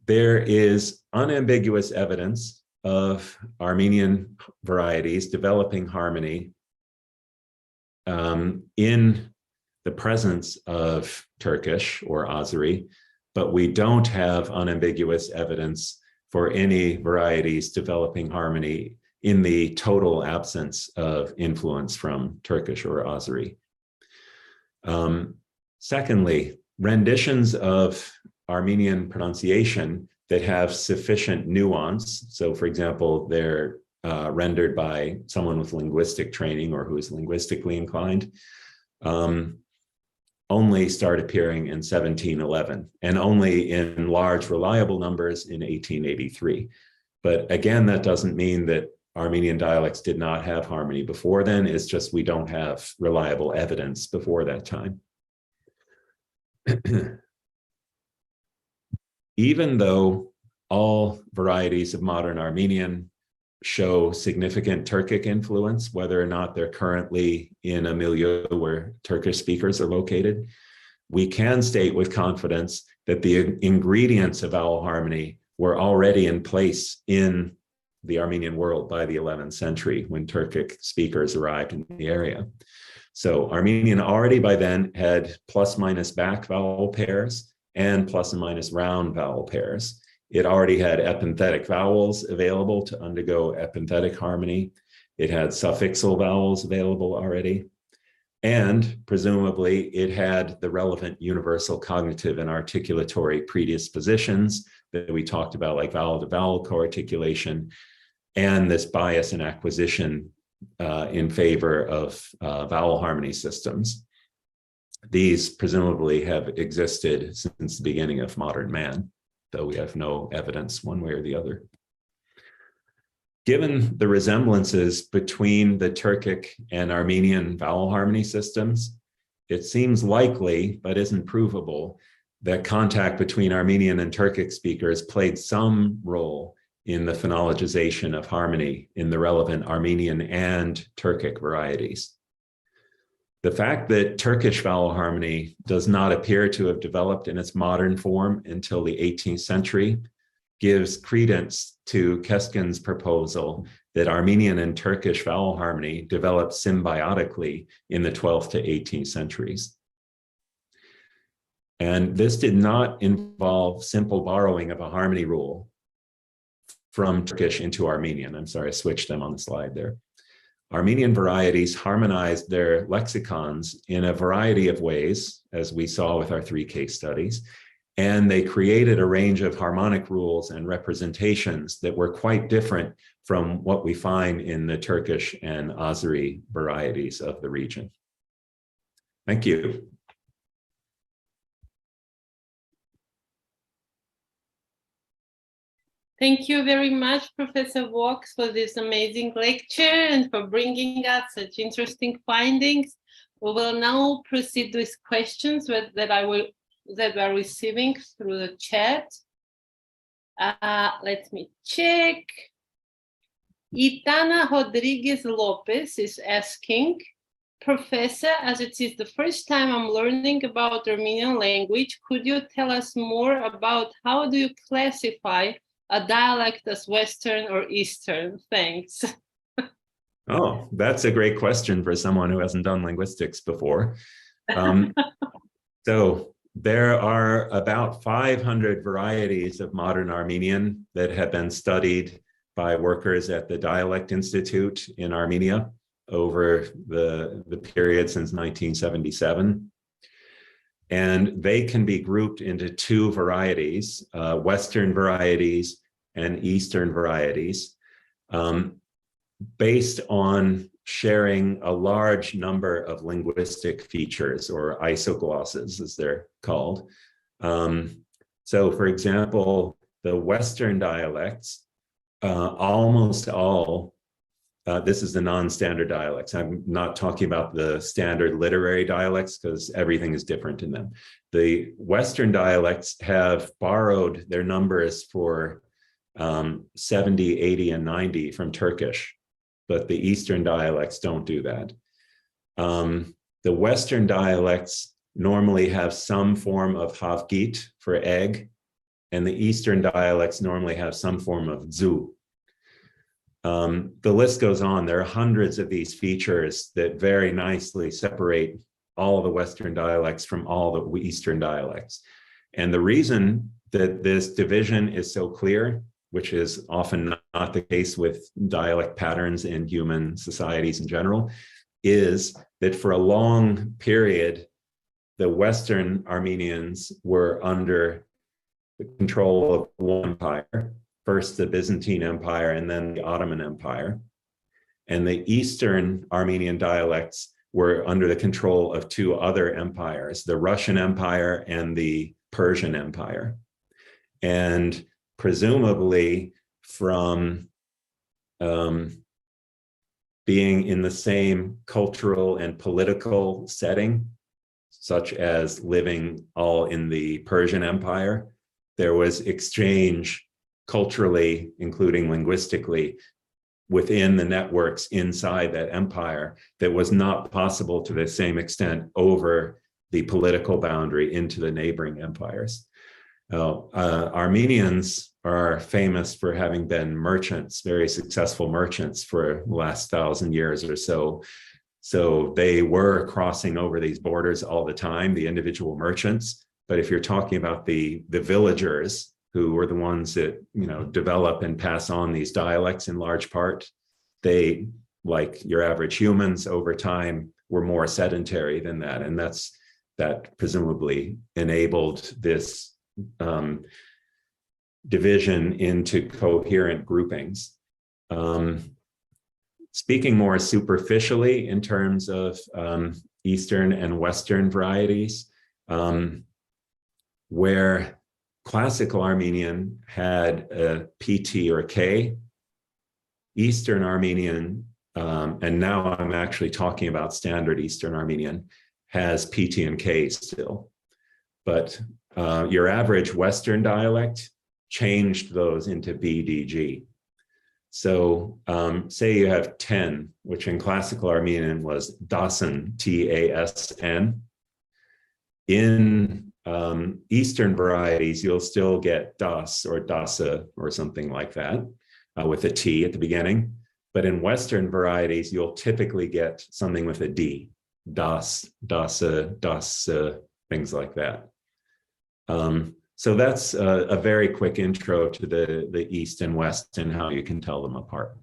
there is unambiguous evidence of Armenian varieties developing harmony in the presence of Turkish or Azeri, but we don't have unambiguous evidence for any varieties developing harmony in the total absence of influence from Turkish or Azeri. Secondly, renditions of Armenian pronunciation that have sufficient nuance. So for example, they're rendered by someone with linguistic training or who is linguistically inclined, only start appearing in 1711 and only in large reliable numbers in 1883. But again, that doesn't mean that Armenian dialects did not have harmony before then. It's just we don't have reliable evidence before that time. Even though all varieties of modern Armenian show significant Turkic influence, whether or not they're currently in a milieu where Turkish speakers are located, we can state with confidence that the ingredients of vowel harmony were already in place in the Armenian world by the 11th century when Turkic speakers arrived in the area. So Armenian already by then had plus minus back vowel pairs and plus and minus round vowel pairs. It already had epenthetic vowels available to undergo epenthetic harmony. It had suffixal vowels available already. And presumably it had the relevant universal cognitive and articulatory predispositions that we talked about, like vowel to vowel co-articulation, and this bias and acquisition in favor of vowel harmony systems. These presumably have existed since the beginning of modern man, though we have no evidence one way or the other. Given the resemblances between the Turkic and Armenian vowel harmony systems, it seems likely, but isn't provable, that contact between Armenian and Turkic speakers played some role in the phonologization of harmony in the relevant Armenian and Turkic varieties. The fact that Turkish vowel harmony does not appear to have developed in its modern form until the 18th century gives credence to Keskin's proposal that Armenian and Turkish vowel harmony developed symbiotically in the 12th to 18th centuries. And this did not involve simple borrowing of a harmony rule from Turkish into Armenian. I'm sorry, I switched them on the slide there. Armenian varieties harmonized their lexicons in a variety of ways, as we saw with our 3 case studies, and they created a range of harmonic rules and representations that were quite different from what we find in the Turkish and Azeri varieties of the region. Thank you. Thank you very much, Professor Walks, for this amazing lecture and for bringing us such interesting findings. We will now proceed with questions that we're receiving through the chat. Let me check. Itana Rodriguez Lopez is asking, Professor, as it is the first time I'm learning about Armenian language, could you tell us more about how do you classify a dialect as Western or Eastern? Thanks. Oh, that's a great question for someone who hasn't done linguistics before. So there are about 500 varieties of modern Armenian that have been studied by workers at the Dialect Institute in Armenia over the period since 1977. And they can be grouped into two varieties, Western varieties and Eastern varieties, based on sharing a large number of linguistic features, or isoglosses as they're called. So for example, the Western dialects, almost all, this is the non-standard dialects. I'm not talking about the standard literary dialects because everything is different in them. The Western dialects have borrowed their numbers for 70, 80, and 90 from Turkish, but the Eastern dialects don't do that. The Western dialects normally have some form of havgit for egg, and the Eastern dialects normally have some form of zu. The list goes on. There are hundreds of these features that very nicely separate all of the Western dialects from all the Eastern dialects. And the reason that this division is so clear, which is often not the case with dialect patterns in human societies in general, is that for a long period, the Western Armenians were under the control of one empire, first the Byzantine Empire and then the Ottoman Empire. And the Eastern Armenian dialects were under the control of two other empires, the Russian Empire and the Persian Empire. And presumably from being in the same cultural and political setting, such as living all in the Persian Empire, there was exchange culturally, including linguistically, within the networks inside that empire that was not possible to the same extent over the political boundary into the neighboring empires. Armenians are famous for having been merchants, very successful merchants for the last 1,000 years or so. So they were crossing over these borders all the time, the individual merchants. But if you're talking about the villagers, who were the ones that, develop and pass on these dialects in large part, they, like your average humans over time, were more sedentary than that. And that presumably enabled this division into coherent groupings. Speaking more superficially in terms of Eastern and Western varieties, where Classical Armenian had a PT or K, Eastern Armenian, and now I'm actually talking about Standard Eastern Armenian, has PT and K still. But your average Western dialect changed those into BDG. So say you have 10, which in Classical Armenian was Dasan, T-A-S-N. In Eastern varieties, you'll still get das or dasa or something like that with a T at the beginning. But in Western varieties, you'll typically get something with a D, das, dasa, das, things like that. So that's a very quick intro to the East and West and how you can tell them apart.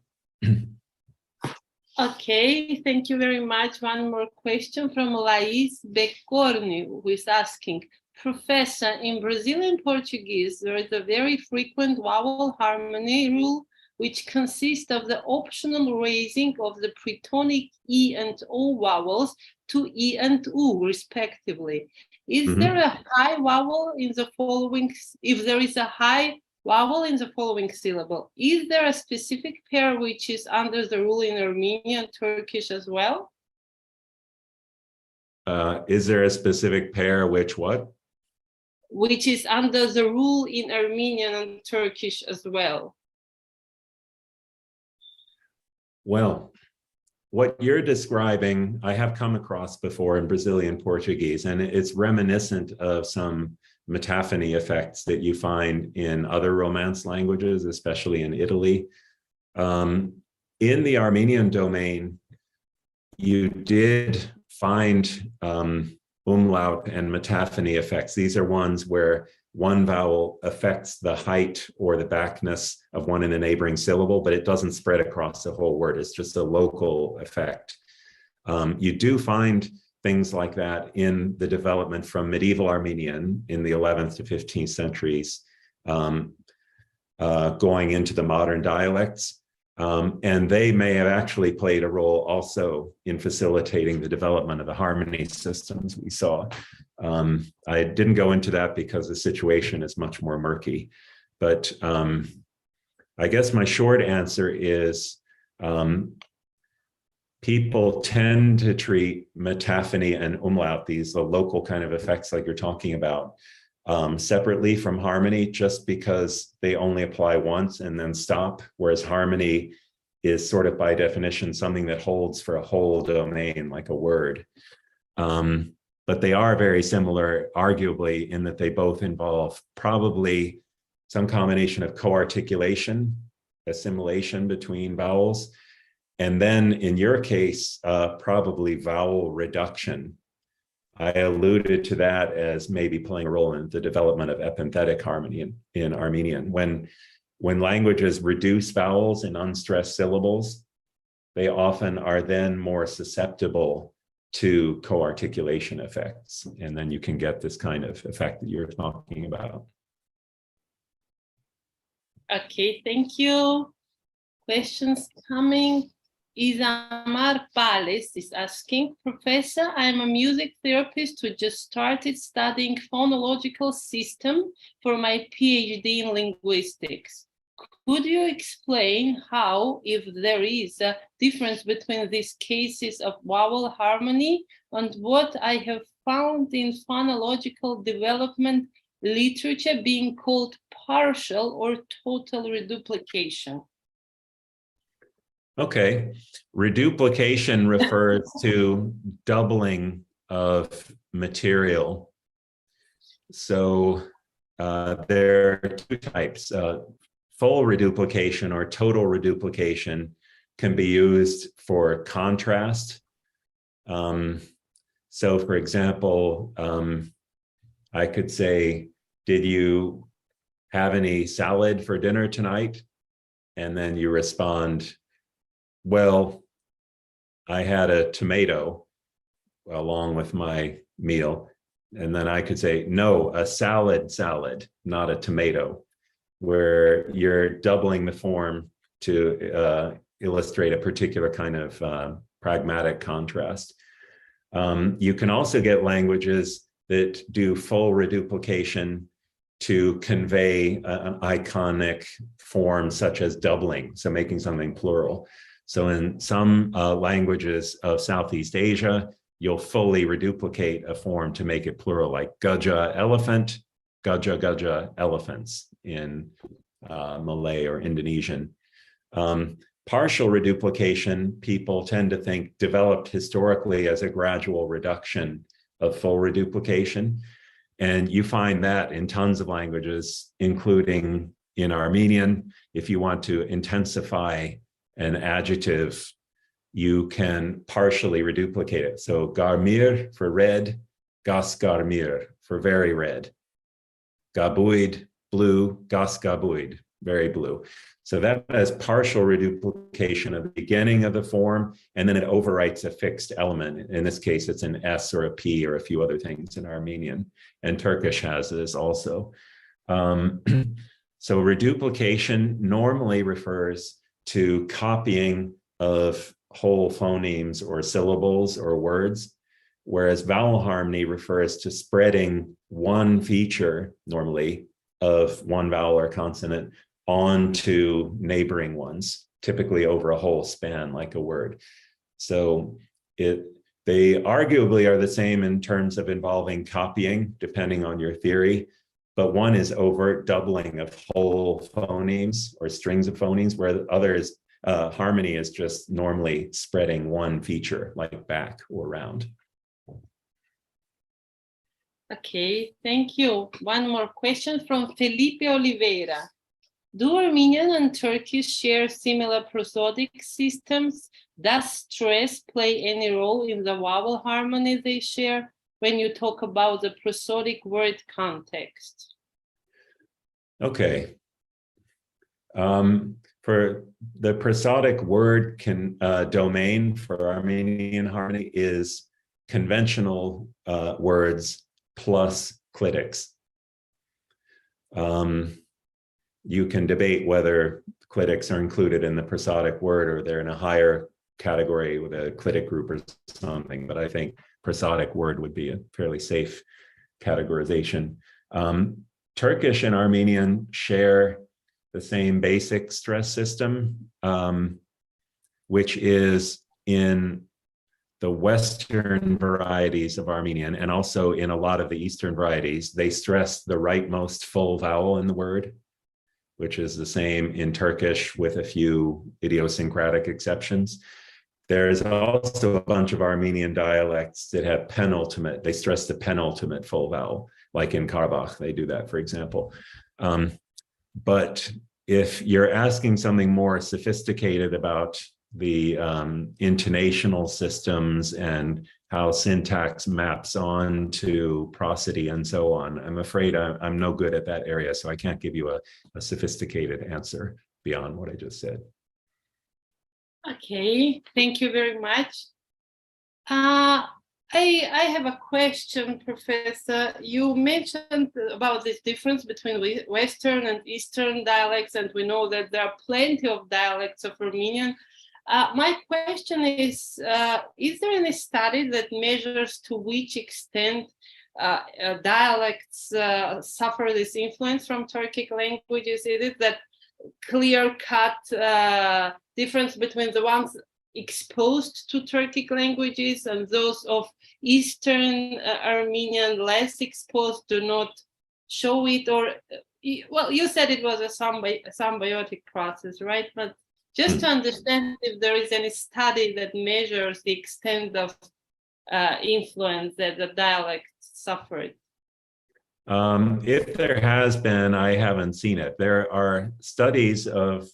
Okay, thank you very much. One more question from Laís Becornio, who is asking, Professor, in Brazilian Portuguese, there is a very frequent vowel harmony rule, which consists of the optional raising of the pretonic E and O vowels to E and U, respectively. Is there a high vowel in the following, if there is a high vowel in the following syllable, is there a specific pair which is under the rule in Armenian, Turkish as well? Is there a specific pair which what? Which is under the rule in Armenian and Turkish as well. Well, what you're describing, I have come across before in Brazilian Portuguese, and it's reminiscent of some metaphony effects that you find in other Romance languages, especially in Italy. In the Armenian domain, you did find umlaut and metaphony effects. These are ones where one vowel affects the height or the backness of one in a neighboring syllable, but it doesn't spread across the whole word. It's just a local effect. You do find things like that in the development from medieval Armenian in the 11th to 15th centuries, going into the modern dialects. And they may have actually played a role also in facilitating the development of the harmony systems we saw. I didn't go into that because the situation is much more murky, but I guess my short answer is people tend to treat metaphony and umlaut, these local kind of effects like you're talking about, separately from harmony, just because they only apply once and then stop, whereas harmony is sort of by definition something that holds for a whole domain, like a word. But they are very similar, arguably, in that they both involve probably some combination of co-articulation, assimilation between vowels, and then in your case, probably vowel reduction. I alluded to that as maybe playing a role in the development of epenthetic harmony in Armenian. When languages reduce vowels in unstressed syllables, they often are then more susceptible to co-articulation effects. And then you can get this kind of effect that you're talking about. Okay, thank you. Questions coming. Isamar Pales is asking, Professor, I'm a music therapist who just started studying phonological system for my PhD in linguistics. Could you explain how, if there is a difference between these cases of vowel harmony and what I have found in phonological development literature being called partial or total reduplication? Okay, reduplication refers to doubling of material. So there are two types. Full reduplication or total reduplication can be used for contrast. So for example, I could say, did you have any salad for dinner tonight? And then you respond, well, I had a tomato along with my meal. And then I could say, no, a salad, not a tomato, where you're doubling the form to illustrate a particular kind of pragmatic contrast. You can also get languages that do full reduplication to convey an iconic form such as doubling, so making something plural. So in some languages of Southeast Asia, you'll fully reduplicate a form to make it plural, like gaja elephant, gaja elephants in Malay or Indonesian. Partial reduplication, people tend to think developed historically as a gradual reduction of full reduplication. And you find that in tons of languages, including in Armenian. If you want to intensify an adjective, you can partially reduplicate it. So garmir for red, gas garmir for very red. Gabuid, blue, gas gabuid, very blue. So that is partial reduplication of the beginning of the form, and then it overwrites a fixed element. In this case, it's an S or a P or a few other things in Armenian, and Turkish has this also. So reduplication normally refers to copying of whole phonemes or syllables or words, whereas vowel harmony refers to spreading one feature, normally, of one vowel or consonant onto neighboring ones, typically over a whole span, like a word. So They arguably are the same in terms of involving copying, depending on your theory, but one is overt doubling of whole phonemes or strings of phonemes, where the other is harmony is just normally spreading one feature, like back or round. Okay, thank you. One more question from Felipe Oliveira. Do Armenian and Turkish share similar prosodic systems? Does stress play any role in the vowel harmony they share when you talk about the prosodic word context? Okay. For the prosodic word domain for Armenian harmony is conventional words plus clitics. You can debate whether clitics are included in the prosodic word or they're in a higher category with a clitic group or something, but I think prosodic word would be a fairly safe categorization. Turkish and Armenian share the same basic stress system, which is in the Western varieties of Armenian and also in a lot of the Eastern varieties, they stress the rightmost full vowel in the word, which is the same in Turkish with a few idiosyncratic exceptions. There's also a bunch of Armenian dialects that have penultimate, they stress the penultimate full vowel, like in Karabakh, they do that, for example. But if you're asking something more sophisticated about the intonational systems and how syntax maps on to prosody and so on, I'm afraid I'm no good at that area, so I can't give you a sophisticated answer beyond what I just said. Okay, thank you very much. I have a question, Professor. You mentioned about this difference between Western and Eastern dialects, and we know that there are plenty of dialects of Armenian. My question is there any study that measures to which extent dialects suffer this influence from Turkic languages? Is it that clear-cut difference between the ones exposed to Turkic languages and those of Eastern Armenian less exposed do not show it? Or, well, you said it was a symbiotic process, right? But just to understand if there is any study that measures the extent of influence that the dialect suffered. If there has been, I haven't seen it. There are studies of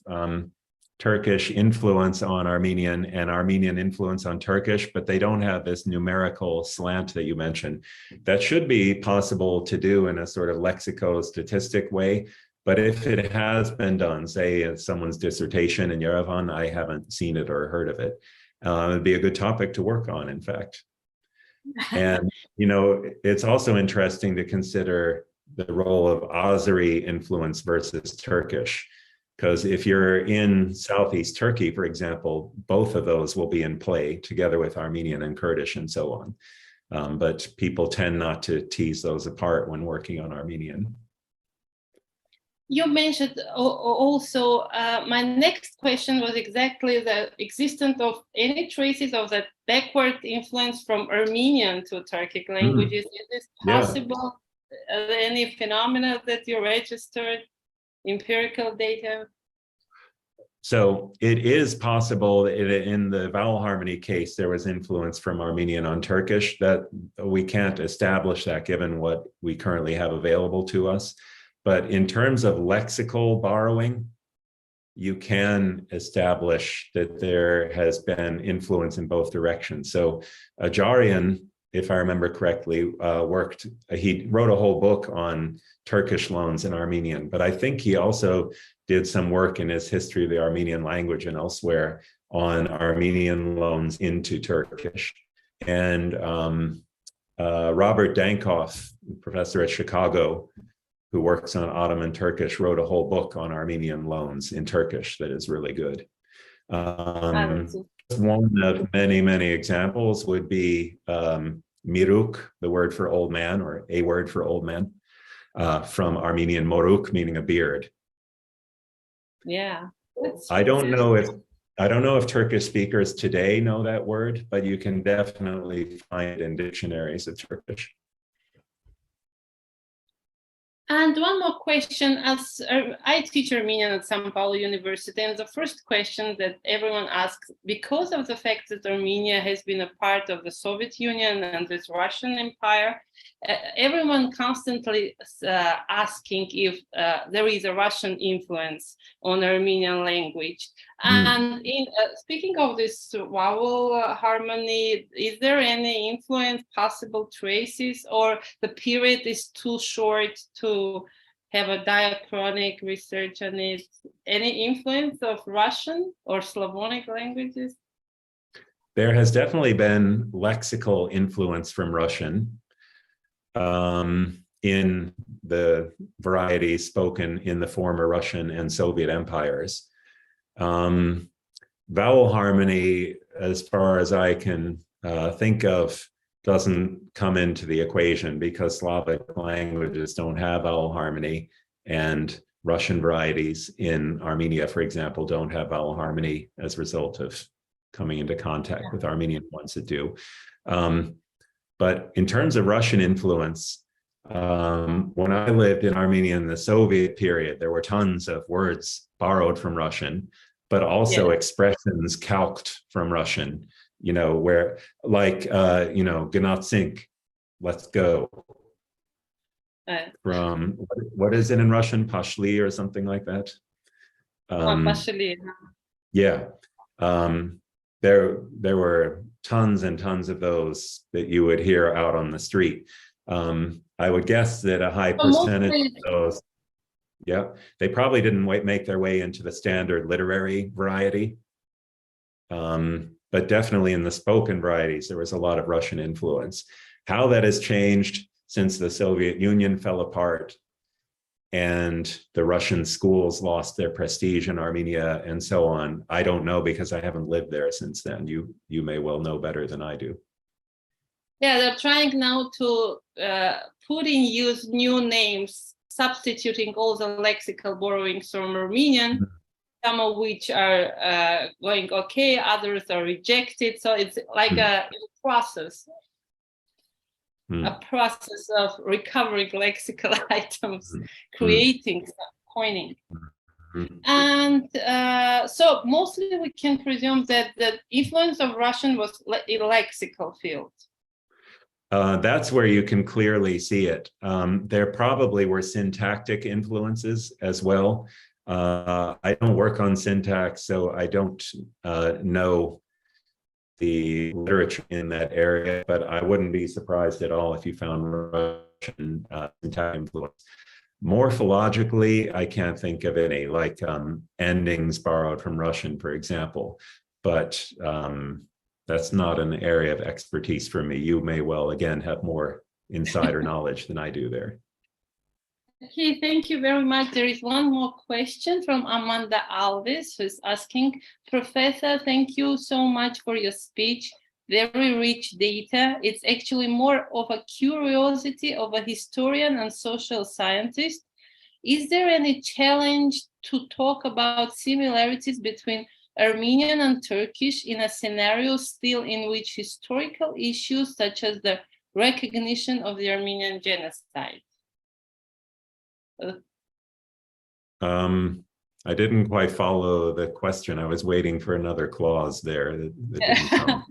Turkish influence on Armenian and Armenian influence on Turkish, but they don't have this numerical slant that you mentioned. That should be possible to do in a sort of lexico-statistic way. But if it has been done, say in someone's dissertation in Yerevan, I haven't seen it or heard of it. It'd be a good topic to work on, in fact. And, you know, it's also interesting to consider the role of Azeri influence versus Turkish. Because if you're in Southeast Turkey, for example, both of those will be in play together with Armenian and Kurdish and so on. But people tend not to tease those apart when working on Armenian. You mentioned also, my next question was exactly the existence of any traces of that backward influence from Armenian to Turkic languages. Is this possible? Yeah. Any phenomena that you registered, empirical data? So it is possible that in the vowel harmony case, there was influence from Armenian on Turkish. That we can't establish that given what we currently have available to us. But in terms of lexical borrowing, you can establish that there has been influence in both directions. So Ajarian, if I remember correctly, he wrote a whole book on Turkish loans in Armenian, but I think he also did some work in his history of the Armenian language and elsewhere on Armenian loans into Turkish. And Robert Dankoff, professor at Chicago, who works on Ottoman Turkish, wrote a whole book on Armenian loans in Turkish that is really good. One of many, many examples would be miruk, the word for old man, or a word for old man, from Armenian moruk, meaning a beard. Yeah. I don't know if I don't know if Turkish speakers today know that word, but you can definitely find it in dictionaries of Turkish. And one more question, as I teach Armenian at São Paulo University, and the first question that everyone asks, because of the fact that Armenia has been a part of the Soviet Union and this Russian Empire, everyone constantly asking if there is a Russian influence on Armenian language. And in speaking of this vowel harmony, is there any influence, possible traces, or the period is too short to have a diachronic research on it? Any influence of Russian or Slavonic languages? There has definitely been lexical influence from Russian in the varieties spoken in the former Russian and Soviet empires. Vowel harmony, as far as I can think of, doesn't come into the equation because Slavic languages don't have vowel harmony, and Russian varieties in Armenia, for example, don't have vowel harmony as a result of coming into contact with Armenian ones that do. But in terms of Russian influence, when I lived in Armenia in the Soviet period, there were tons of words borrowed from Russian, but also expressions calqued from Russian, you know, where like, you know, gnatsink, let's go. From, what is it in Russian? Pashli or something like that? Pashli. Yeah. There were tons and tons of those that you would hear out on the street. I would guess that a high percentage of those, they probably didn't make their way into the standard literary variety. But definitely in the spoken varieties, there was a lot of Russian influence. How that has changed since the Soviet Union fell apart and the Russian schools lost their prestige in Armenia and so on, I don't know, because I haven't lived there since then. You may well know better than I do. Yeah, they're trying now to put in use new names, substituting all the lexical borrowings from Armenian, some of which are going okay, others are rejected. So it's like a process. A process of recovering lexical items, creating, coining. And so mostly we can presume that the influence of Russian was in lexical field. That's where you can clearly see it. There probably were syntactic influences as well. I don't work on syntax, so I don't know the literature in that area, but I wouldn't be surprised at all if you found Russian syntactic influence. Morphologically, I can't think of any, like endings borrowed from Russian, for example, but that's not an area of expertise for me. You may well, again, have more insider knowledge than I do there. Okay, thank you very much. There is one more question from Amanda Alves, who's asking, Professor, thank you so much for your speech. Very rich data. It's actually more of a curiosity of a historian and social scientist. Is there any challenge to talk about similarities between Armenian and Turkish in a scenario still in which historical issues such as the recognition of the Armenian genocide? I didn't quite follow the question. I was waiting for another clause there. That didn't come.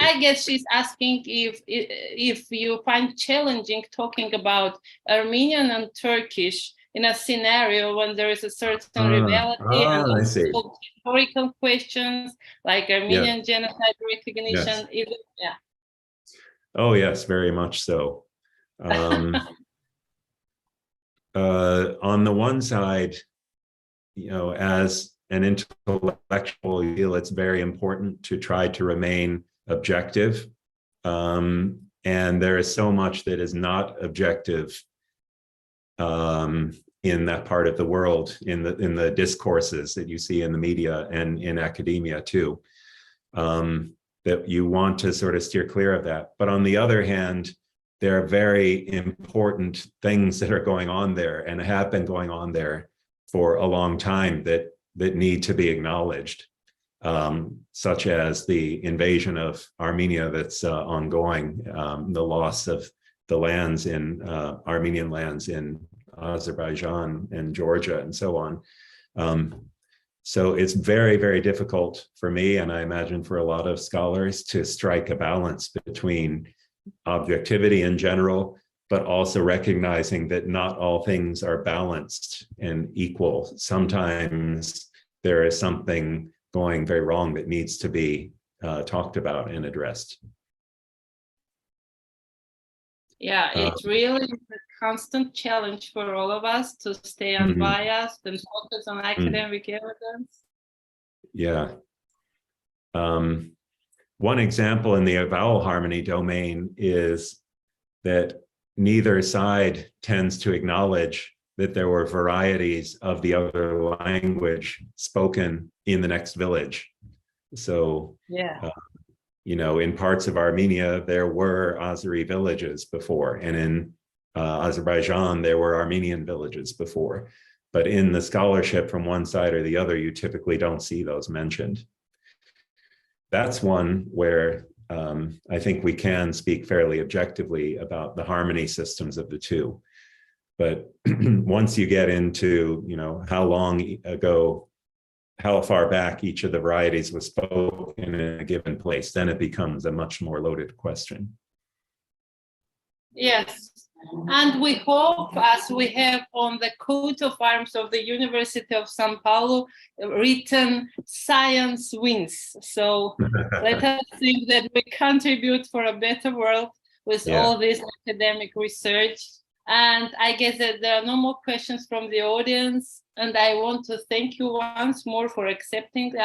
I guess she's asking if you find challenging talking about Armenian and Turkish in a scenario when there is a certain rivalry and historical questions like Armenian genocide recognition. Yes. Oh yes, very much so. On the one side, you know, as an intellectual, you feel it's very important to try to remain objective. And there is so much that is not objective in that part of the world, in the discourses that you see in the media and in academia too, that you want to sort of steer clear of that. But on the other hand, there are very important things that are going on there and have been going on there for a long time that need to be acknowledged. such as the invasion of Armenia that's ongoing, the loss of the lands in Armenian lands in Azerbaijan and Georgia and so on. So it's very, very difficult for me, and I imagine for a lot of scholars, to strike a balance between objectivity in general, but also recognizing that not all things are balanced and equal. Sometimes there is something going very wrong that needs to be talked about and addressed. Yeah, it really is a constant challenge for all of us to stay unbiased and focus on academic evidence. Yeah. One example in the vowel harmony domain is that neither side tends to acknowledge that there were varieties of the other language spoken in the next village. So, you know, in parts of Armenia, there were Azeri villages before, and in Azerbaijan, there were Armenian villages before. But in the scholarship from one side or the other, you typically don't see those mentioned. That's one where I think we can speak fairly objectively about the harmony systems of the two. But once you get into, you know, how long ago, how far back each of the varieties was spoken in a given place, then it becomes a much more loaded question. Yes, and we hope, as we have on the coat of arms of the University of São Paulo, written "Science wins." So let us think that we contribute for a better world with all this academic research. And I guess that there are no more questions from the audience. And I want to thank you once more for accepting the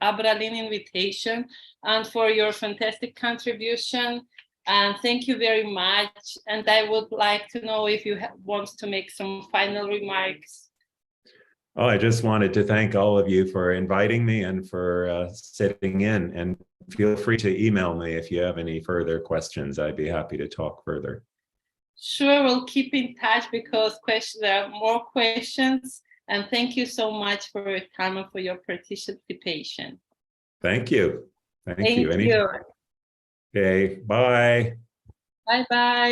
Abralin invitation and for your fantastic contribution. And thank you very much. And I would like to know if you want to make some final remarks. Oh, I just wanted to thank all of you for inviting me and for sitting in. And feel free to email me if you have any further questions. I'd be happy to talk further. Sure, we'll keep in touch because there are more questions. And thank you so much for your time and for your participation. Thank you. Thank you. You. Okay, bye. Bye-bye.